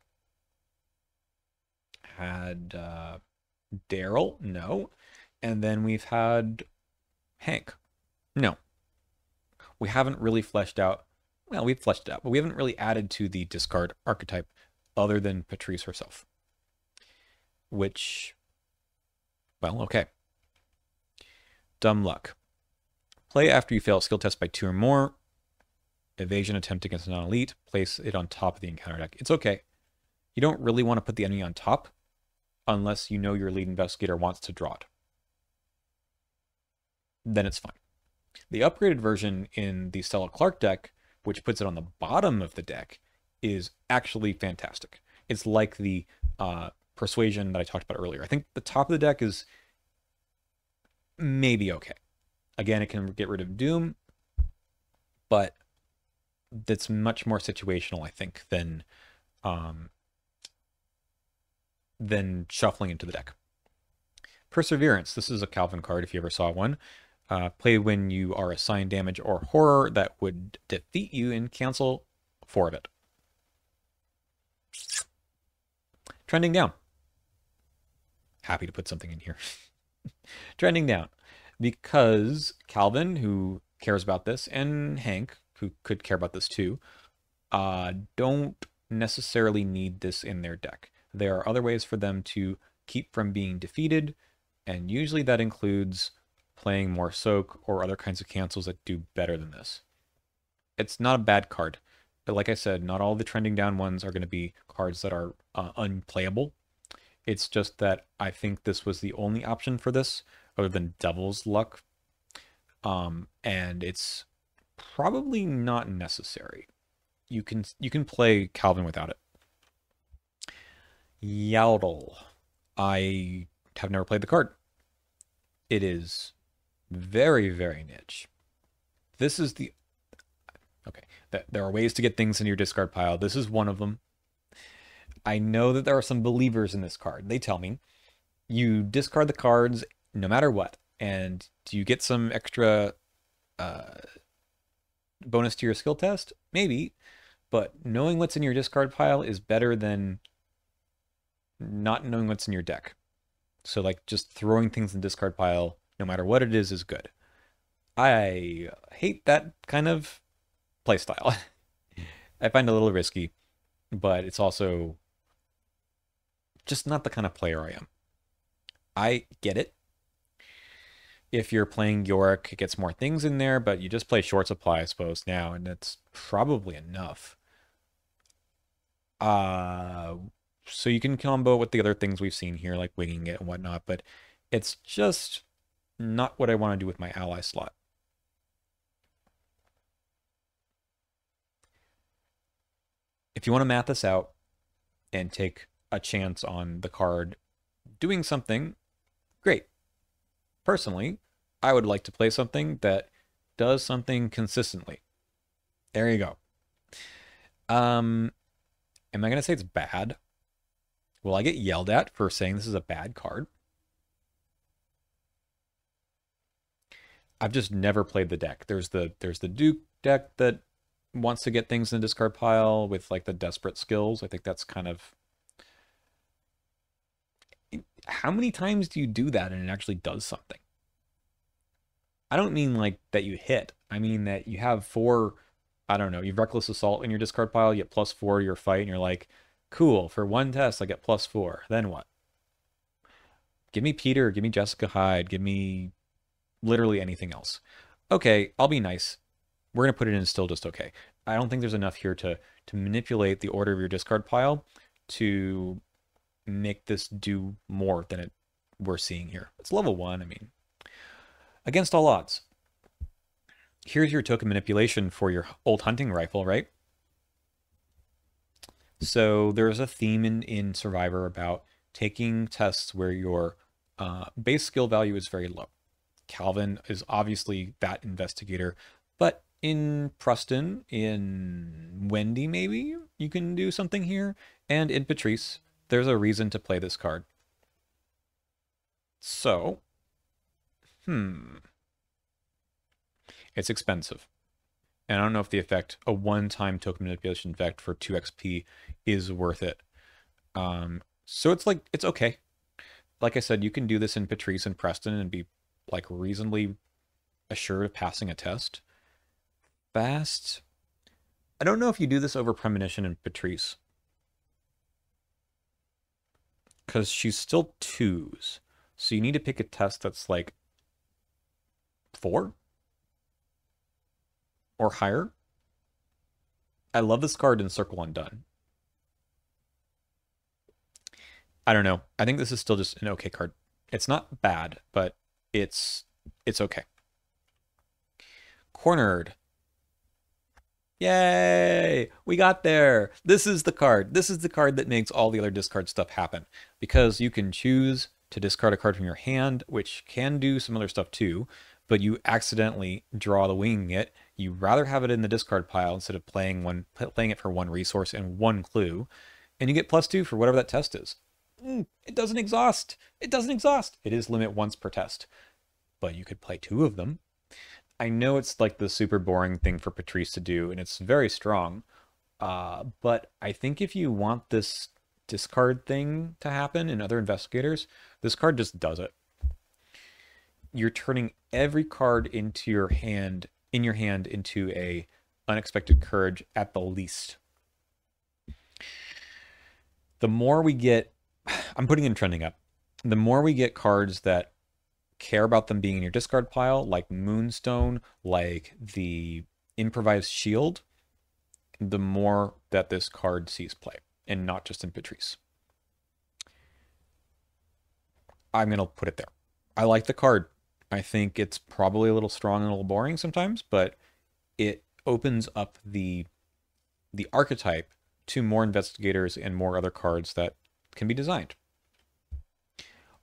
A: Daryl. No. And then we've had Hank. No. We haven't really fleshed out. Well, we've fleshed it out, but we haven't really added to the discard archetype other than Patrice herself. Which, well, okay. Dumb Luck. Play after you fail a skill test by 2 or more. Evasion attempt against a non-elite. Place it on top of the encounter deck. It's okay. You don't really want to put the enemy on top unless you know your lead investigator wants to draw it. Then it's fine. The upgraded version in the Stella Clark deck, which puts it on the bottom of the deck, is actually fantastic. It's like the Persuasion that I talked about earlier. I think the top of the deck is maybe okay. Again, it can get rid of Doom, but that's much more situational, I think, than shuffling into the deck. Perseverance. This is a Calvin card if you ever saw one. Play when you are assigned damage or horror that would defeat you and cancel 4 of it. Trending down. Happy to put something in here. Trending down. Because Calvin, who cares about this, and Hank, who could care about this too, don't necessarily need this in their deck. There are other ways for them to keep from being defeated, and usually that includes playing more soak or other kinds of cancels that do better than this. It's not a bad card, but like I said, not all the trending down ones are going to be cards that are unplayable. It's just that I think this was the only option for this other than Devil's Luck, and it's probably not necessary. You can play Calvin without it. Yowdle. I have never played the card. It is very, very niche. This is the... Okay, there are ways to get things in your discard pile. This is one of them. I know that there are some believers in this card. They tell me you discard the cards no matter what, and do you get some extra bonus to your skill test? Maybe, but knowing what's in your discard pile is better than not knowing what's in your deck. So like just throwing things in the discard pile, no matter what it is good. I hate that kind of playstyle. I find it a little risky, but it's also just not the kind of player I am. I get it. If you're playing Yorick, it gets more things in there, but you just play short supply, I suppose, now, and that's probably enough. So you can combo with the other things we've seen here, like winging it and whatnot, but it's just not what I want to do with my ally slot. If you want to math this out and take a chance on the card doing something, great. Personally, I would like to play something that does something consistently. There you go. Am I going to say it's bad? Will I get yelled at for saying this is a bad card? I've just never played the deck. There's the Duke deck that wants to get things in the discard pile with like the desperate skills. I think that's kind of... How many times do you do that and it actually does something? I don't mean like that you hit. I mean that you have 4, I don't know, you've Reckless Assault in your discard pile, you get +4 to your fight, and you're like, cool, for one test I get +4. Then what? Give me Peter, give me Jessica Hyde, give me literally anything else. Okay, I'll be nice. We're going to put it in still just okay. I don't think there's enough here to manipulate the order of your discard pile to make this do more than we're seeing here. It's level 1, I mean. Against all odds. Here's your token manipulation for your old hunting rifle, right? So there's a theme in Survivor about taking tests where your base skill value is very low. Calvin is obviously that investigator, but in Preston, in Wendy maybe, you can do something here, and in Patrice, there's a reason to play this card. So, it's expensive. And I don't know if the effect, a one-time token manipulation effect for 2 XP is worth it. So it's like, it's okay. Like I said, you can do this in Patrice and Preston and be like reasonably assured of passing a test. Fast. I don't know if you do this over Premonition and Patrice. Because she's still 2s. So you need to pick a test that's like 4? Or higher. I love this card in Circle Undone. I don't know. I think this is still just an okay card. It's not bad, but it's okay. Cornered. Yay! We got there! This is the card. This is the card that makes all the other discard stuff happen. Because you can choose to discard a card from your hand, which can do some other stuff too, but you accidentally draw the winging it. You rather have it in the discard pile instead of playing it for 1 resource and 1 clue, and you get +2 for whatever that test is. It doesn't exhaust. It doesn't exhaust. It is limit once per test, but you could play 2 of them. I know it's like the super boring thing for Patrice to do, and it's very strong, but I think if you want this discard thing to happen in other investigators, this card just does it. You're turning every card into your hand, into a unexpected courage at the least. The more we get, I'm putting in trending up, the more we get cards that care about them being in your discard pile, like Moonstone, like the Improvised Shield, the more that this card sees play, and not just in Patrice. I'm going to put it there. I like the card. I think it's probably a little strong and a little boring sometimes, but it opens up the archetype to more investigators and more other cards that can be designed.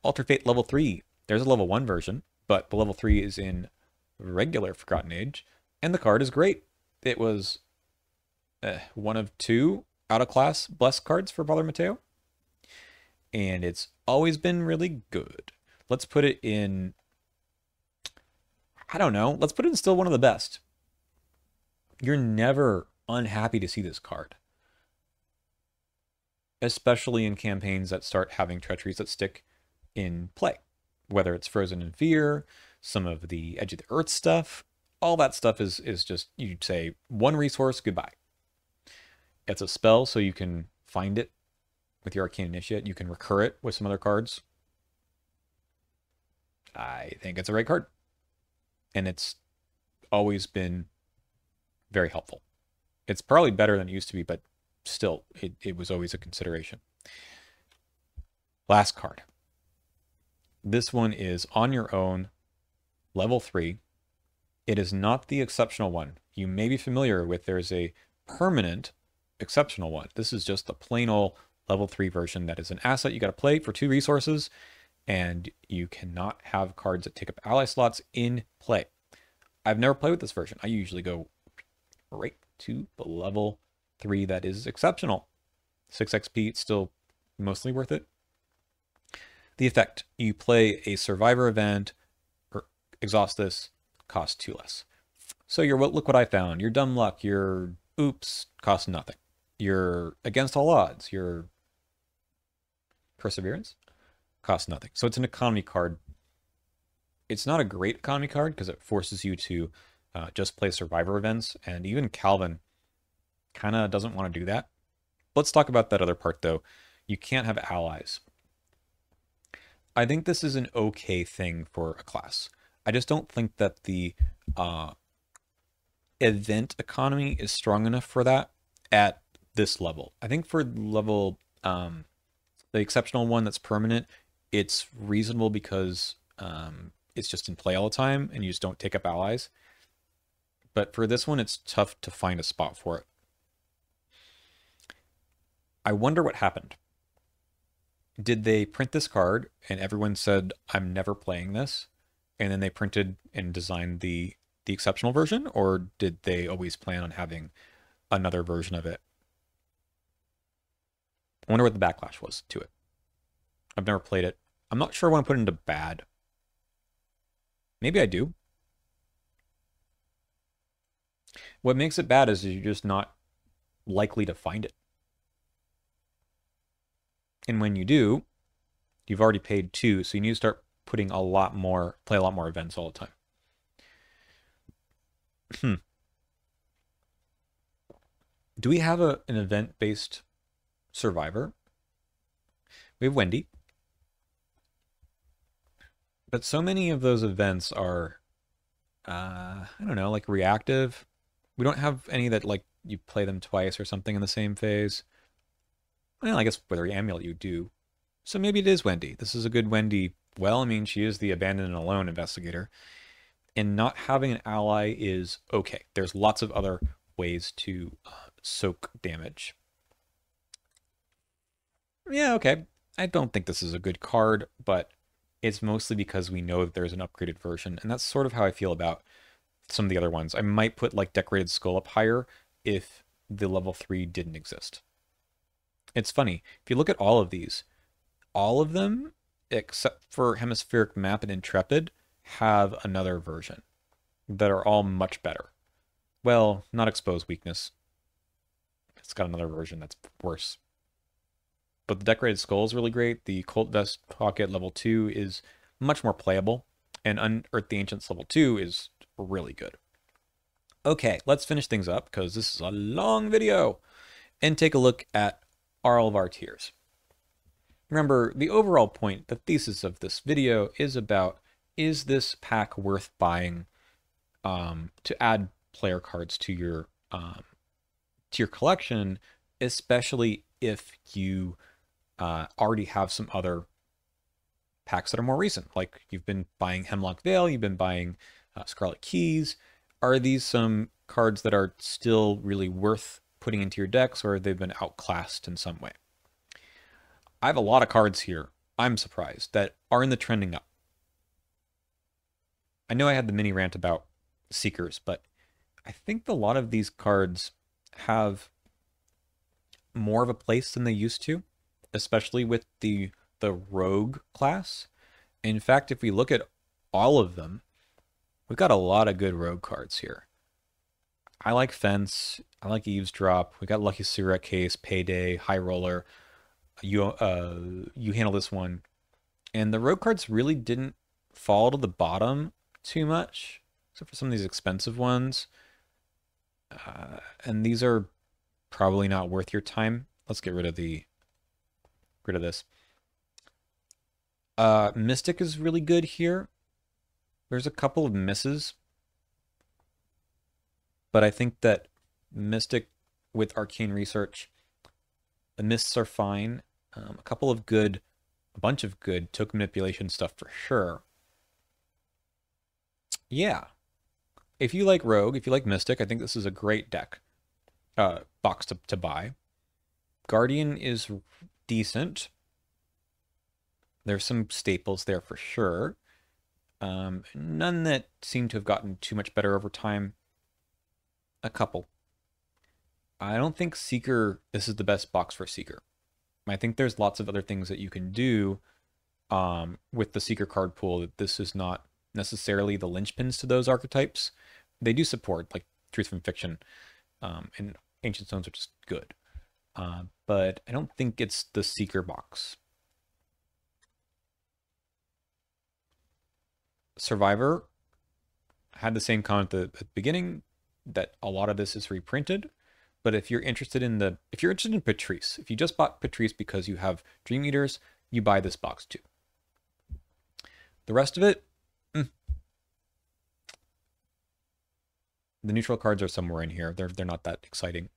A: Alter Fate level 3. There's a level 1 version. but the level 3 is in regular Forgotten Age, and the card is great. It was one of 2 out-of-class Blessed cards for Father Mateo, and it's always been really good. Let's put it in, I don't know, let's put it in still one of the best. You're never unhappy to see this card, especially in campaigns that start having treacheries that stick in play, whether it's Frozen in Fear, some of the Edge of the Earth stuff. All that stuff is just, you'd say, 1 resource, goodbye. It's a spell, so you can find it with your Arcane Initiate. You can recur it with some other cards. I think it's a great card. And it's always been very helpful. It's probably better than it used to be, but still, it was always a consideration. Last card. This one is on your own, level 3. It is not the exceptional one. You may be familiar with, there's a permanent exceptional one. This is just the plain old level 3 version that is an asset you got to play for 2 resources, and you cannot have cards that take up ally slots in play. I've never played with this version. I usually go right to the level 3 that is exceptional. 6 XP, it's still mostly worth it. The effect, you play a survivor event, or exhaust this, cost 2 less. So look what I found. Your dumb luck, your oops, cost nothing. Your against all odds, your perseverance, costs nothing. So it's an economy card. It's not a great economy card because it forces you to just play survivor events, and even Calvin kind of doesn't want to do that. Let's talk about that other part though. You can't have allies. I think this is an okay thing for a class. I just don't think that the event economy is strong enough for that at this level. I think for level the exceptional one that's permanent, it's reasonable because it's just in play all the time and you just don't take up allies. But for this one, it's tough to find a spot for it. I wonder what happened. Did they print this card and everyone said, I'm never playing this? And then they printed and designed the exceptional version? Or did they always plan on having another version of it? I wonder what the backlash was to it. I've never played it. I'm not sure I want to put it into bad. Maybe I do. What makes it bad is you're just not likely to find it. And when you do, you've already paid 2, so you need to start putting play a lot more events all the time. Do we have an event-based survivor? We have Wendy. But so many of those events are, I don't know, like reactive. We don't have any that like you play them twice or something in the same phase. Well, I guess with her amulet you do. So maybe it is Wendy. This is a good Wendy. Well, I mean, she is the abandoned and alone investigator. And not having an ally is okay. There's lots of other ways to soak damage. Yeah, okay. I don't think this is a good card, but it's mostly because we know that there's an upgraded version. And that's sort of how I feel about some of the other ones. I might put like Decorated Skull up higher if the level 3 didn't exist. It's funny, if you look at all of these, all of them, except for Hemispheric Map and Intrepid, have another version that are all much better. Well, not Exposed Weakness. It's got another version that's worse. But the Decorated Skull is really great. The Cult Vest Pocket level 2 is much more playable. And Unearth the Ancients level 2 is really good. Okay, let's finish things up because this is a long video. And take a look at all of our tiers. Remember, the overall point, the thesis of this video is about, is this pack worth buying to add player cards to your collection, especially if you already have some other packs that are more recent, like you've been buying Hemlock Vale, you've been buying Scarlet Keys. Are these some cards that are still really worth putting into your decks, or they've been outclassed in some way? I have a lot of cards here, I'm surprised, that are in the trending up. I know I had the mini rant about Seekers, but I think a lot of these cards have more of a place than they used to, especially with the rogue class. In fact, if we look at all of them, we've got a lot of good rogue cards here. I like Fence. I like Eavesdrop. We got Lucky Cigarette Case, Payday, High Roller. You handle this one, and the rogue cards really didn't fall to the bottom too much, except for some of these expensive ones. And these are probably not worth your time. Let's get rid of this. Mystic is really good here. There's a couple of misses, but I think that Mystic with Arcane Research, the mists are fine. A bunch of good token manipulation stuff for sure. Yeah. If you like Rogue, if you like Mystic, I think this is a great deck, box to buy. Guardian is decent. There's some staples there for sure. None that seem to have gotten too much better over time. A couple. I don't think Seeker, this is the best box for Seeker. I think there's lots of other things that you can do with the Seeker card pool. That this is not necessarily the linchpins to those archetypes. They do support, like Truth from Fiction and Ancient Stones, which is good. But I don't think it's the Seeker box. Survivor had the same comment at the beginning that a lot of this is reprinted. But if you're interested in Patrice, if you just bought Patrice because you have Dream Eaters, you buy this box too. The rest of it, the neutral cards are somewhere in here. They're not that exciting.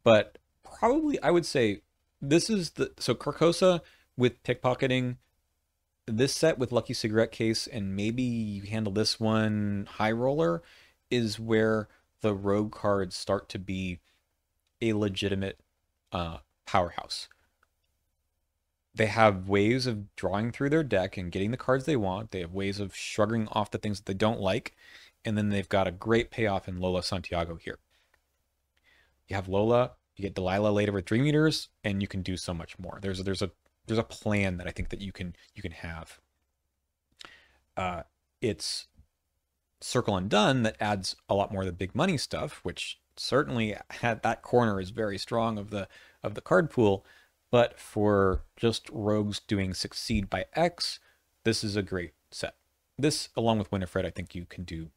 A: But probably I would say this is so Carcosa with pickpocketing, this set with Lucky Cigarette Case, and maybe you handle this one, High Roller, is where the rogue cards start to be a legitimate powerhouse. They have ways of drawing through their deck and getting the cards they want. They have ways of shrugging off the things that they don't like. And then they've got a great payoff in Lola Santiago here. You have Lola, you get Delilah later with Dream Eaters, and you can do so much more. There's a plan that I think that you can have. It's Circle Undone that adds a lot more of the big money stuff, which certainly had that corner is very strong of the card pool. But for just rogues doing Succeed by X, this is a great set. This, along with Winifred, I think you can do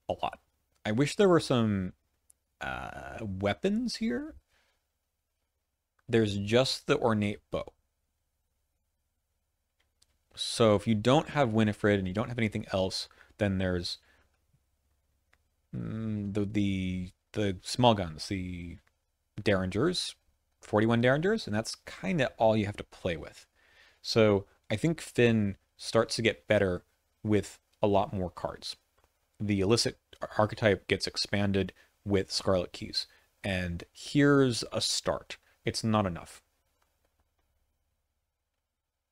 A: a lot. I wish there were some weapons here. There's just the Ornate Bow. So if you don't have Winifred and you don't have anything else, then there's the small guns, the Derringers, 41 Derringers, and that's kind of all you have to play with. So I think Finn starts to get better with a lot more cards. The illicit archetype gets expanded with Scarlet Keys, and here's a start. It's not enough.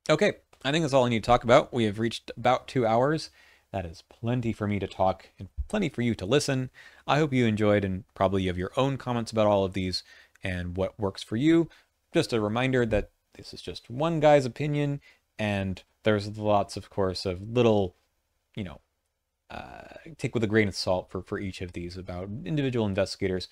A: Okay, I think that's all I need to talk about. We have reached about 2 hours. That is plenty for me to talk and plenty for you to listen. I hope you enjoyed, and probably you have your own comments about all of these and what works for you. Just a reminder that this is just one guy's opinion, and there's lots, of course, of little, take with a grain of salt for each of these about individual investigators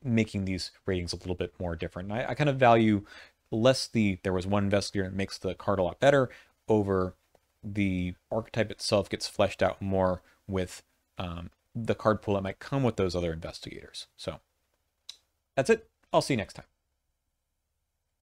A: making these ratings a little bit more different. I kind of value less there was one investigator that makes the card a lot better over the archetype itself gets fleshed out more with the card pool that might come with those other investigators. So that's it. I'll see you next time.